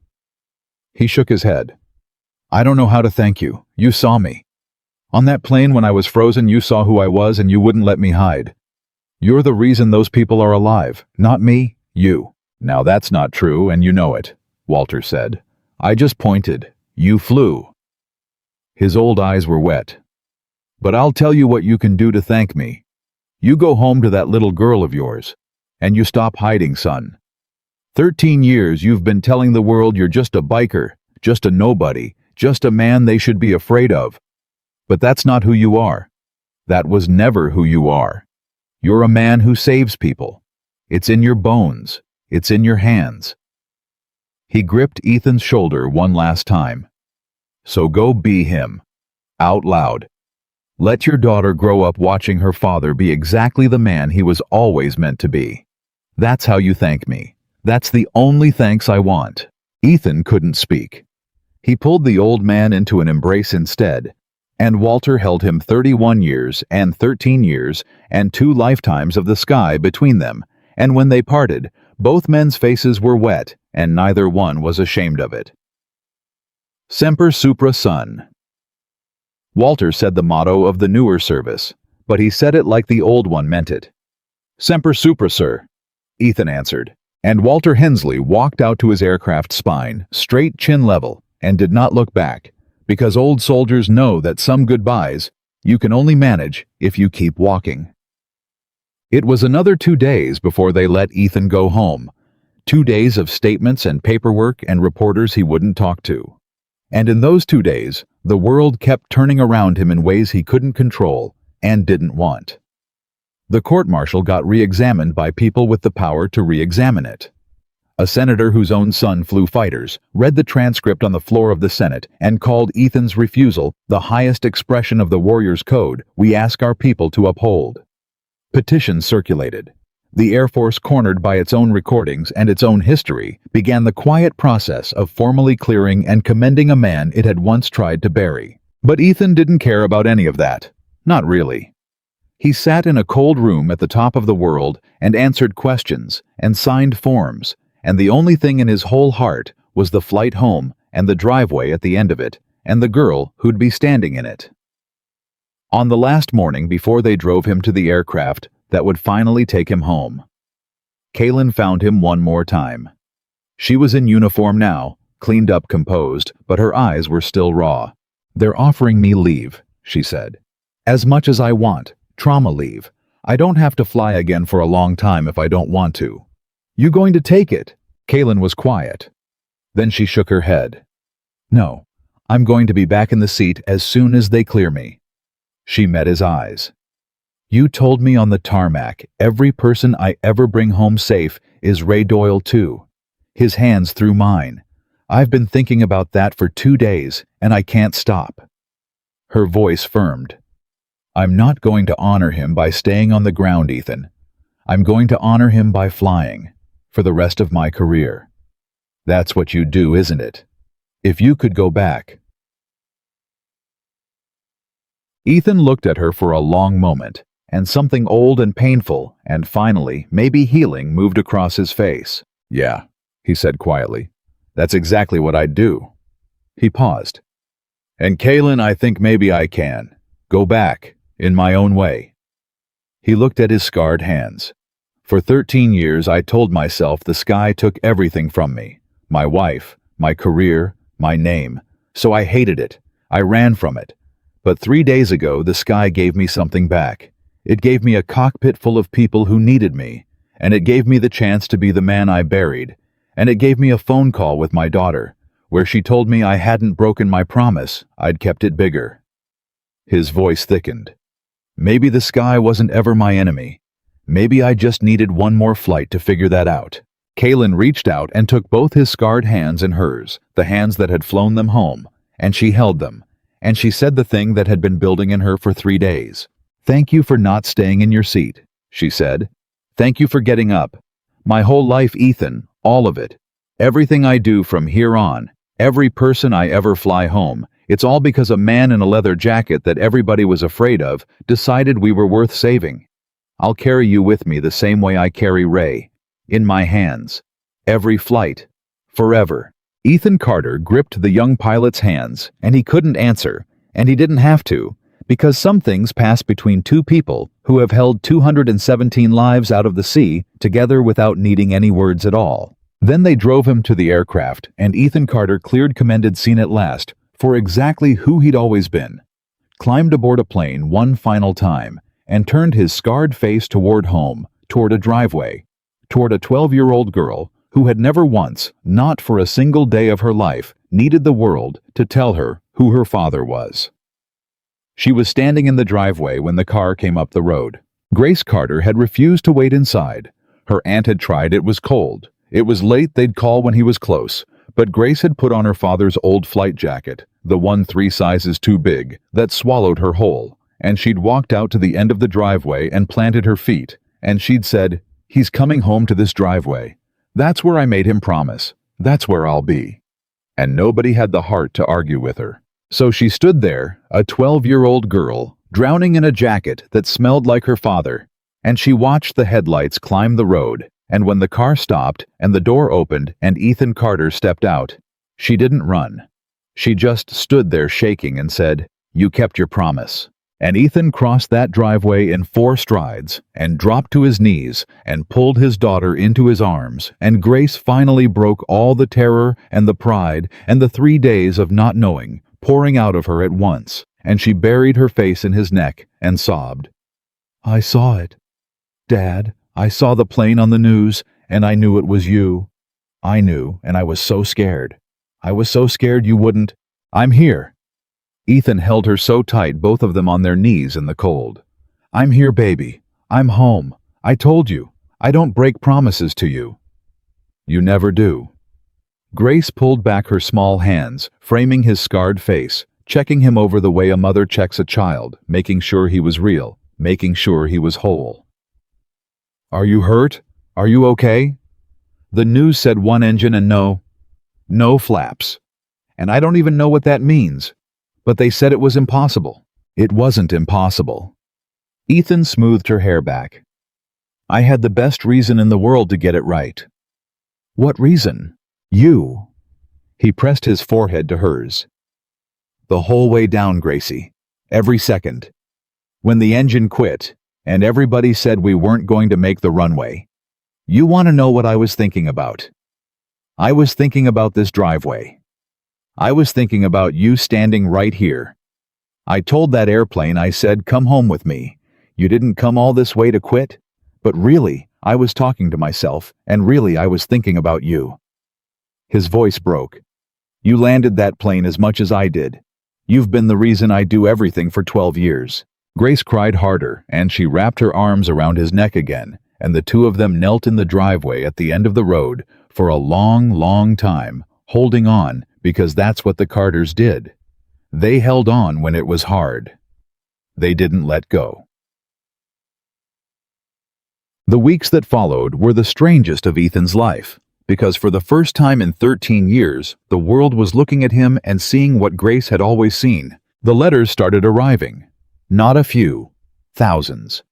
A: He shook his head. "I don't know how to thank you. You saw me. On that plane when I was frozen, you saw who I was and you wouldn't let me hide. You're the reason those people are alive. Not me, you." "Now that's not true, and you know it," Walter said. "I just pointed. You flew." His old eyes were wet. "But I'll tell you what you can do to thank me. You go home to that little girl of yours, and you stop hiding, son. 13 years you've been telling the world you're just a biker, just a nobody, just a man they should be afraid of. But that's not who you are. That was never who you are. You're a man who saves people. It's in your bones. It's in your hands." He gripped Ethan's shoulder one last time. "So go be him. Out loud. Let your daughter grow up watching her father be exactly the man he was always meant to be. That's how you thank me. That's the only thanks I want." Ethan couldn't speak. He pulled the old man into an embrace instead, and Walter held him 31 years and 13 years and 2 lifetimes of the sky between them, and when they parted, both men's faces were wet, and neither one was ashamed of it. Semper Supra Son. Walter said the motto of the newer service, but he said it like the old one meant it. "Semper Supra, sir," Ethan answered, and Walter Hensley walked out to his aircraft spine, straight chin level, and did not look back, because old soldiers know that some goodbyes you can only manage if you keep walking. It was another 2 days before they let Ethan go home. 2 days of statements and paperwork and reporters he wouldn't talk to. And in those 2 days, the world kept turning around him in ways he couldn't control and didn't want. The court-martial got re-examined by people with the power to re-examine it. A senator whose own son flew fighters read the transcript on the floor of the Senate and called Ethan's refusal the highest expression of the warrior's code we ask our people to uphold. Petitions circulated. The Air Force, cornered by its own recordings and its own history, began the quiet process of formally clearing and commending a man it had once tried to bury. But Ethan didn't care about any of that. Not really. He sat in a cold room at the top of the world and answered questions and signed forms, and the only thing in his whole heart was the flight home and the driveway at the end of it, and the girl who'd be standing in it. On the last morning before they drove him to the aircraft that would finally take him home, Kaylin found him one more time. She was in uniform now, cleaned up, composed, but her eyes were still raw. "They're offering me leave," she said. "As much as I want, trauma leave. I don't have to fly again for a long time if I don't want to." "You going to take it?" Kaylin was quiet. Then she shook her head. "No, I'm going to be back in the seat as soon as they clear me." She met his eyes. "You told me on the tarmac every person I ever bring home safe is Ray Doyle too." His hands through mine. "I've been thinking about that for 2 days, and I can't stop." Her voice firmed. "I'm not going to honor him by staying on the ground, Ethan. I'm going to honor him by flying, for the rest of my career. That's what you do, isn't it? If you could go back." Ethan looked at her for a long moment, and something old and painful, and finally, maybe healing, moved across his face. "Yeah," he said quietly. "That's exactly what I'd do." He paused. "And Kaylin, I think maybe I can. Go back, in my own way." He looked at his scarred hands. "For 13 years I told myself the sky took everything from me. My wife, my career, my name. So I hated it. I ran from it. But 3 days ago the sky gave me something back. It gave me a cockpit full of people who needed me, and it gave me the chance to be the man I buried, and it gave me a phone call with my daughter, where she told me I hadn't broken my promise, I'd kept it bigger." His voice thickened. "Maybe the sky wasn't ever my enemy. Maybe I just needed one more flight to figure that out." Kaylin reached out and took both his scarred hands in hers, the hands that had flown them home, and she held them, and she said the thing that had been building in her for 3 days. "Thank you for not staying in your seat. she said. "Thank you for getting up. My whole life, Ethan, all of it. Everything I do from here on, every person I ever fly home, it's all because a man in a leather jacket that everybody was afraid of decided we were worth saving. I'll carry you with me the same way I carry Ray. In my hands. Every flight. Forever." Ethan Carter gripped the young pilot's hands, and he couldn't answer, and he didn't have to, because some things pass between two people who have held 217 lives out of the sea together without needing any words at all. Then they drove him to the aircraft, and Ethan Carter cleared commended scene at last for exactly who he'd always been. Climbed aboard a plane one final time, and turned his scarred face toward home, toward a driveway, toward a 12-year-old girl who had never once, not for a single day of her life, needed the world to tell her who her father was. She was standing in the driveway when the car came up the road. Grace Carter had refused to wait inside. Her aunt had tried. It was cold. It was late. They'd call when he was close. But Grace had put on her father's old flight jacket, the one 3 sizes too big, that swallowed her whole, and she'd walked out to the end of the driveway and planted her feet, and she'd said, "He's coming home to this driveway. That's where I made him promise. That's where I'll be." And nobody had the heart to argue with her. So she stood there, a 12-year-old girl, drowning in a jacket that smelled like her father, and she watched the headlights climb the road, and when the car stopped and the door opened and Ethan Carter stepped out, she didn't run. She just stood there shaking and said, "You kept your promise." And Ethan crossed that driveway in 4 strides and dropped to his knees and pulled his daughter into his arms, and Grace finally broke all the terror and the pride and the 3 days of not knowing pouring out of her at once, and she buried her face in his neck and sobbed. "I saw it. Dad, I saw the plane on the news, and I knew it was you. I knew, and I was so scared. I was so scared you wouldn't. I'm here." Ethan held her so tight, both of them on their knees in the cold. "I'm here, baby. I'm home. I told you. I don't break promises to you." "You never do." Grace pulled back her small hands, framing his scarred face, checking him over the way a mother checks a child, making sure he was real, making sure he was whole. "Are you hurt? Are you okay?" The news said 1 engine and no flaps. And I don't even know what that means. But they said it was impossible. It wasn't impossible. Ethan smoothed her hair back. "I had the best reason in the world to get it right." "What reason?" "You." He pressed his forehead to hers. "The whole way down, Gracie. Every second. When the engine quit, and everybody said we weren't going to make the runway. You want to know what I was thinking about? I was thinking about this driveway. I was thinking about you standing right here. I told that airplane, I said, come home with me. You didn't come all this way to quit? But really, I was talking to myself, and really I was thinking about you." His voice broke. "You landed that plane as much as I did. You've been the reason I do everything for 12 years. Grace cried harder, and she wrapped her arms around his neck again, and the two of them knelt in the driveway at the end of the road for a long, long time, holding on, because that's what the Carters did. They held on when it was hard. They didn't let go. The weeks that followed were the strangest of Ethan's life, because for the first time in 13 years, the world was looking at him and seeing what Grace had always seen. The letters started arriving. Not a few. Thousands.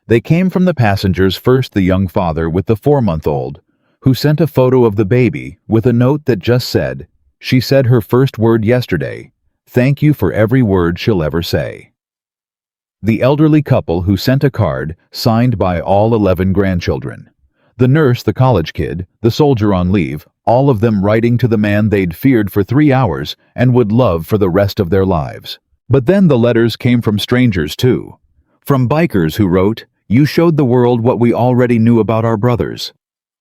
A: They came from the passengers, first the young father with the 4-month-old, who sent a photo of the baby with a note that just said, "She said her first word yesterday. Thank you for every word she'll ever say." The elderly couple who sent a card signed by all 11 grandchildren. The nurse, the college kid, the soldier on leave, all of them writing to the man they'd feared for 3 hours and would love for the rest of their lives. But then the letters came from strangers too. From bikers who wrote, "You showed the world what we already knew about our brothers."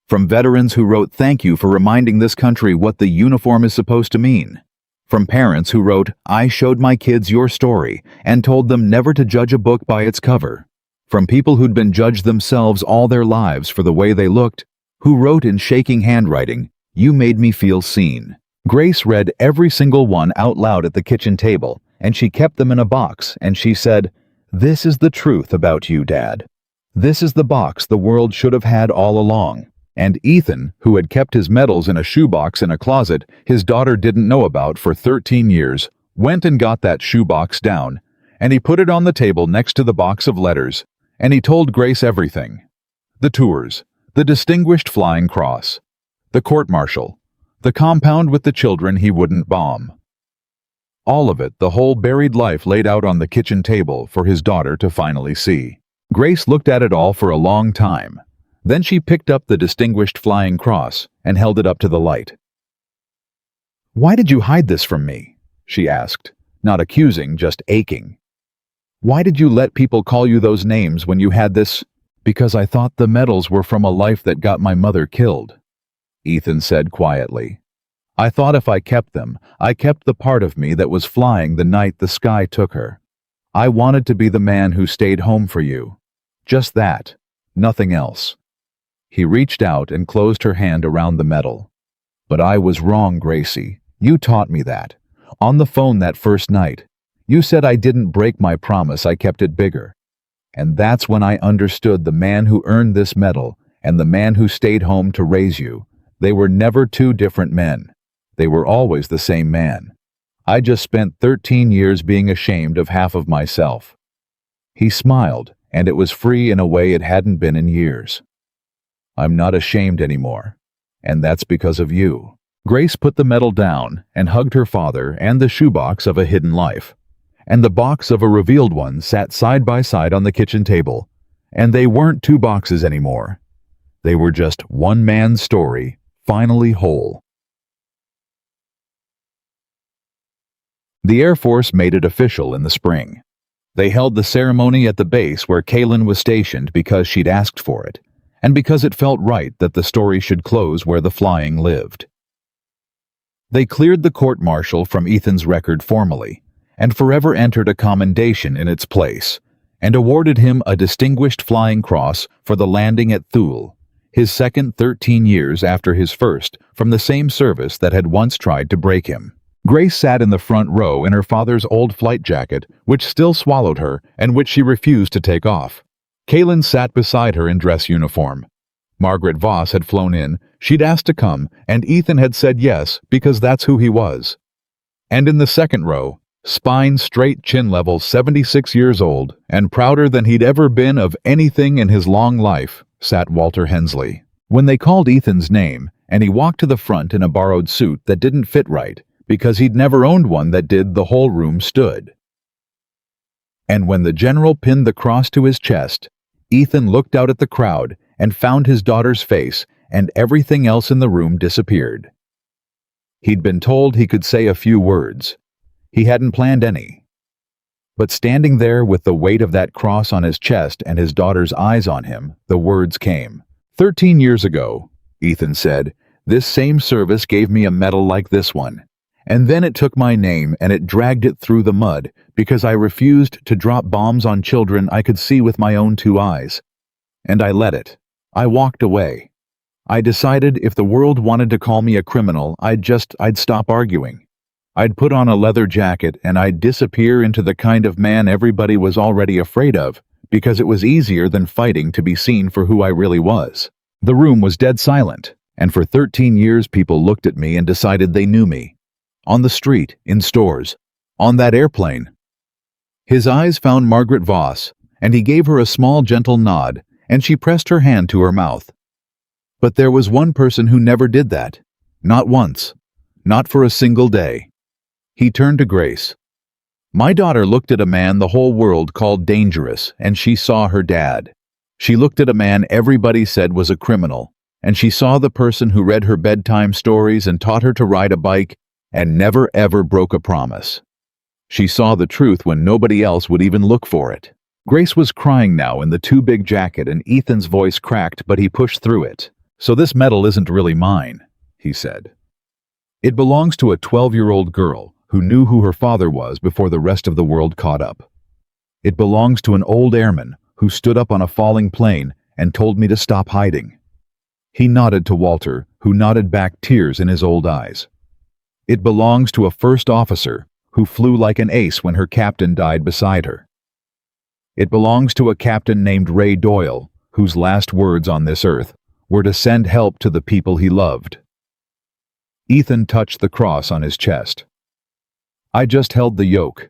A: From veterans who wrote, "Thank you for reminding this country what the uniform is supposed to mean." From parents who wrote, "I showed my kids your story and told them never to judge a book by its cover." From people who'd been judged themselves all their lives for the way they looked, who wrote in shaking handwriting, "You made me feel seen." Grace read every single one out loud at the kitchen table, and she kept them in a box, and she said, "This is the truth about you, Dad. This is the box the world should have had all along. And Ethan, who had kept his medals in a shoebox in a closet his daughter didn't know about for 13 years, went and got that shoebox down, and he put it on the table next to the box of letters, and he told Grace everything. The tours, the distinguished flying cross, the court-martial, the compound with the children he wouldn't bomb. All of it, the whole buried life laid out on the kitchen table for his daughter to finally see. Grace looked at it all for a long time. Then she picked up the distinguished flying cross and held it up to the light. "Why did you hide this from me?" she asked, not accusing, just aching. "Why did you let people call you those names when you had this?" "Because I thought the medals were from a life that got my mother killed," Ethan said quietly. "I thought if I kept them, I kept the part of me that was flying the night the sky took her. I wanted to be the man who stayed home for you. Just that, nothing else." He reached out and closed her hand around the medal. "But I was wrong, Gracie. You taught me that. On the phone that first night. You said I didn't break my promise, I kept it bigger. And that's when I understood the man who earned this medal and the man who stayed home to raise you. They were never two different men. They were always the same man. I just spent 13 years being ashamed of half of myself." He smiled, and it was free in a way it hadn't been in years. "I'm not ashamed anymore, and that's because of you." Grace put the medal down and hugged her father and the shoebox of a hidden life. And the box of a revealed one sat side by side on the kitchen table. And they weren't two boxes anymore. They were just one man's story, finally whole. The Air Force made it official in the spring. They held the ceremony at the base where Kaylin was stationed because she'd asked for it, and because it felt right that the story should close where the flying lived. They cleared the court-martial from Ethan's record formally, and forever entered a commendation in its place, and awarded him a Distinguished Flying Cross for the landing at Thule, his second 13 years after his first, from the same service that had once tried to break him. Grace sat in the front row in her father's old flight jacket, which still swallowed her and which she refused to take off. Kaylin sat beside her in dress uniform. Margaret Voss had flown in, she'd asked to come, and Ethan had said yes because that's who he was. And in the second row, spine straight, chin level, 76 years old, and prouder than he'd ever been of anything in his long life, sat Walter Hensley. When they called Ethan's name, and he walked to the front in a borrowed suit that didn't fit right, because he'd never owned one that did, the whole room stood. And when the general pinned the cross to his chest, Ethan looked out at the crowd and found his daughter's face, and everything else in the room disappeared. He'd been told he could say a few words. He hadn't planned any. But standing there with the weight of that cross on his chest and his daughter's eyes on him, the words came. 13 years ago, Ethan said, this same service gave me a medal like this one. And then it took my name and it dragged it through the mud because I refused to drop bombs on children I could see with my own two eyes. And I let it. I walked away. I decided if the world wanted to call me a criminal, I'd stop arguing. I'd put on a leather jacket and I'd disappear into the kind of man everybody was already afraid of because it was easier than fighting to be seen for who I really was. The room was dead silent, and for 13 years people looked at me and decided they knew me. On the street, in stores, on that airplane. His eyes found Margaret Voss, and he gave her a small, gentle nod, and she pressed her hand to her mouth. But there was one person who never did that. Not once. Not for a single day. He turned to Grace. My daughter looked at a man the whole world called dangerous, and she saw her dad. She looked at a man everybody said was a criminal, and she saw the person who read her bedtime stories and taught her to ride a bike and never ever broke a promise. She saw the truth when nobody else would even look for it. Grace was crying now in the too big jacket, and Ethan's voice cracked, but he pushed through it. So this medal isn't really mine, he said. It belongs to a 12-year-old girl who knew who her father was before the rest of the world caught up. It belongs to an old airman who stood up on a falling plane and told me to stop hiding. He nodded to Walter, who nodded back, tears in his old eyes. It belongs to a first officer who flew like an ace when her captain died beside her. It belongs to a captain named Ray Doyle, whose last words on this earth were to send help to the people he loved. Ethan touched the cross on his chest. I just held the yoke.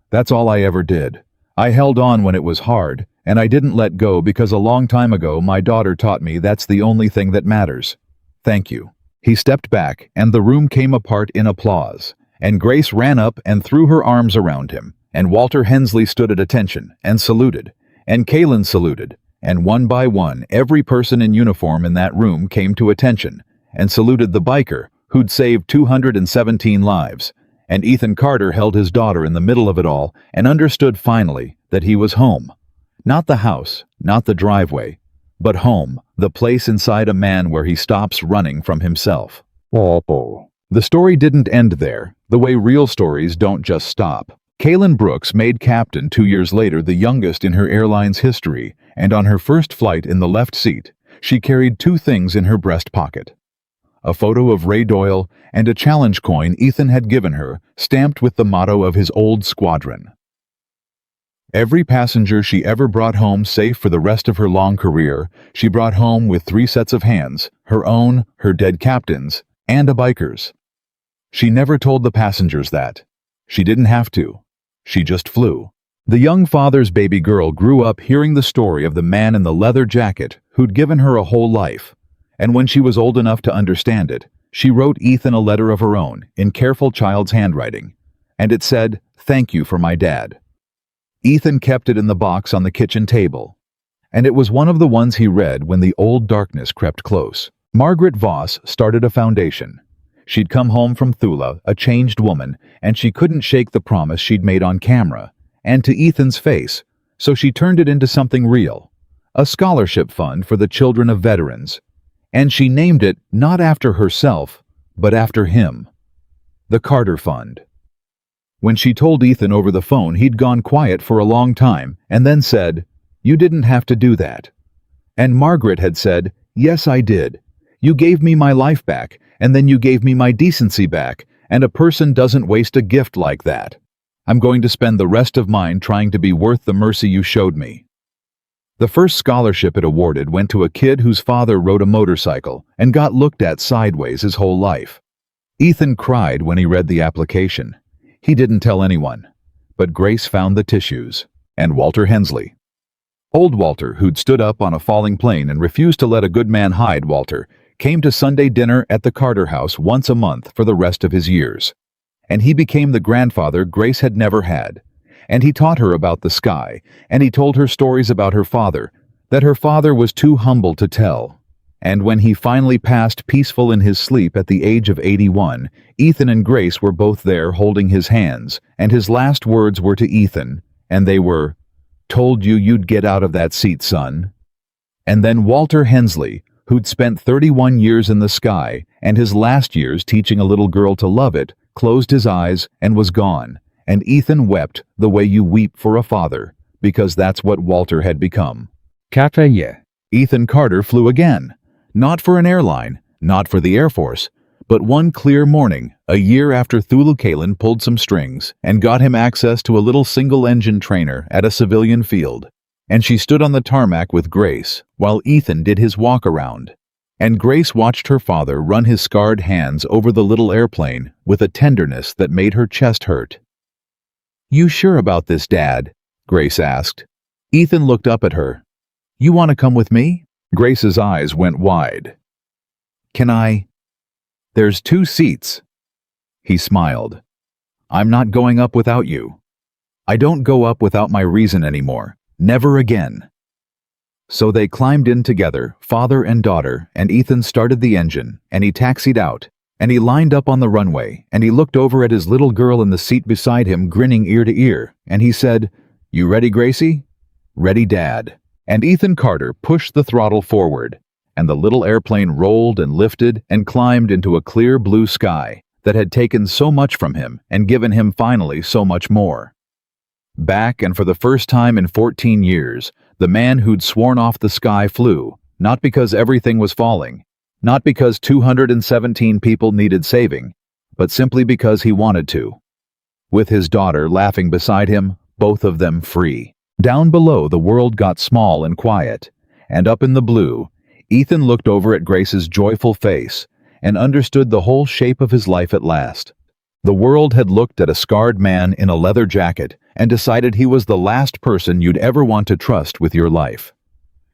A: That's all I ever did. I held on when it was hard, and I didn't let go because a long time ago my daughter taught me that's the only thing that matters. Thank you. He stepped back, and the room came apart in applause, and Grace ran up and threw her arms around him, and Walter Hensley stood at attention and saluted, and Kaylin saluted, and one by one every person in uniform in that room came to attention and saluted the biker who'd saved 217 lives, and Ethan Carter held his daughter in the middle of it all and understood finally that he was home. Not the house, not the driveway, but home, the place inside a man where he stops running from himself. The story didn't end there, the way real stories don't just stop. Kaylin Brooks made captain 2 years later, the youngest in her airline's history, and on her first flight in the left seat, she carried 2 things in her breast pocket: a photo of Ray Doyle and a challenge coin Ethan had given her, stamped with the motto of his old squadron. Every passenger she ever brought home safe for the rest of her long career, she brought home with 3 sets of hands, her own, her dead captain's, and a biker's. She never told the passengers that. She didn't have to. She just flew. The young father's baby girl grew up hearing the story of the man in the leather jacket who'd given her a whole life, and when she was old enough to understand it, she wrote Ethan a letter of her own in careful child's handwriting, and it said, "Thank you for my dad." Ethan kept it in the box on the kitchen table, and it was one of the ones he read when the old darkness crept close. Margaret Voss started a foundation. She'd come home from Thula, a changed woman, and she couldn't shake the promise she'd made on camera, and to Ethan's face, so she turned it into something real, a scholarship fund for the children of veterans, and she named it not after herself, but after him, the Carter Fund. When she told Ethan over the phone, he'd gone quiet for a long time and then said, "You didn't have to do that." And Margaret had said, "Yes, I did. You gave me my life back, and then you gave me my decency back, and a person doesn't waste a gift like that. I'm going to spend the rest of mine trying to be worth the mercy you showed me." The first scholarship it awarded went to a kid whose father rode a motorcycle and got looked at sideways his whole life. Ethan cried when he read the application. He didn't tell anyone, but Grace found the tissues, and Walter Hensley. Old Walter, who'd stood up on a falling plane and refused to let a good man hide Walter, came to Sunday dinner at the Carter house once a month for the rest of his years. And he became the grandfather Grace had never had. And he taught her about the sky, and he told her stories about her father, that her father was too humble to tell. And when he finally passed peaceful in his sleep at the age of 81, Ethan and Grace were both there holding his hands, and his last words were to Ethan, and they were, "Told you you'd get out of that seat, son." And then Walter Hensley, who'd spent 31 years in the sky, and his last years teaching a little girl to love it, closed his eyes and was gone, and Ethan wept the way you weep for a father, because that's what Walter had become. Ethan Carter flew again. Not for an airline, not for the Air Force, but one clear morning, a year after Thulu Kaylin pulled some strings and got him access to a little single-engine trainer at a civilian field, and she stood on the tarmac with Grace while Ethan did his walk-around, and Grace watched her father run his scarred hands over the little airplane with a tenderness that made her chest hurt. "You sure about this, Dad?" Grace asked. Ethan looked up at her. "You want to come with me?" Grace's eyes went wide. "Can I?" "There's 2 seats." He smiled. "I'm not going up without you. I don't go up without my reason anymore. Never again." So they climbed in together, father and daughter, and Ethan started the engine, and he taxied out, and he lined up on the runway, and he looked over at his little girl in the seat beside him, grinning ear to ear, and he said, "You ready, Gracie?" "Ready, Dad." And Ethan Carter pushed the throttle forward, and the little airplane rolled and lifted and climbed into a clear blue sky that had taken so much from him and given him finally so much more. Back, and for the first time in 14 years, the man who'd sworn off the sky flew, not because everything was falling, not because 217 people needed saving, but simply because he wanted to. With his daughter laughing beside him, both of them free. Down below, the world got small and quiet, and up in the blue, Ethan looked over at Grace's joyful face and understood the whole shape of his life at last. The world had looked at a scarred man in a leather jacket and decided he was the last person you'd ever want to trust with your life.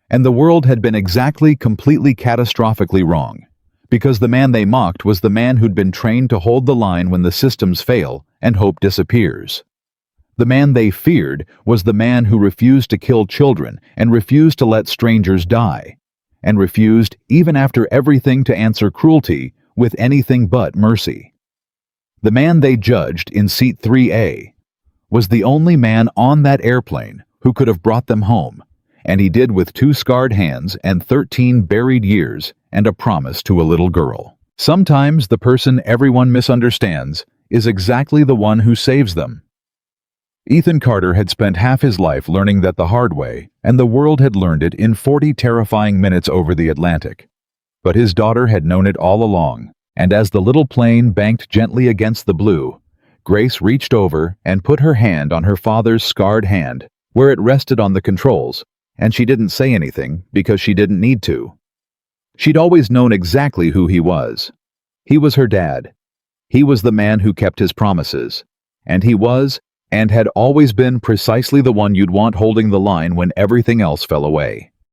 A: And the world had been completely catastrophically wrong, because the man they mocked was the man who'd been trained to hold the line when the systems fail and hope disappears. The man they feared was the man who refused to kill children and refused to let strangers die, and refused, even after everything, to answer cruelty with anything but mercy. The man they judged in seat 3A was the only man on that airplane who could have brought them home, and he did with 2 scarred hands and 13 buried years and a promise to a little girl. Sometimes the person everyone misunderstands is exactly the one who saves them. Ethan Carter had spent half his life learning that the hard way, and the world had learned it in 40 terrifying minutes over the Atlantic. But his daughter had known it all along, and as the little plane banked gently against the blue, Grace reached over and put her hand on her father's scarred hand, where it rested on the controls, and she didn't say anything because she didn't need to. She'd always known exactly who he was. He was her dad. He was the man who kept his promises. And he was, and had always been, precisely the one you'd want holding the line when everything else fell away.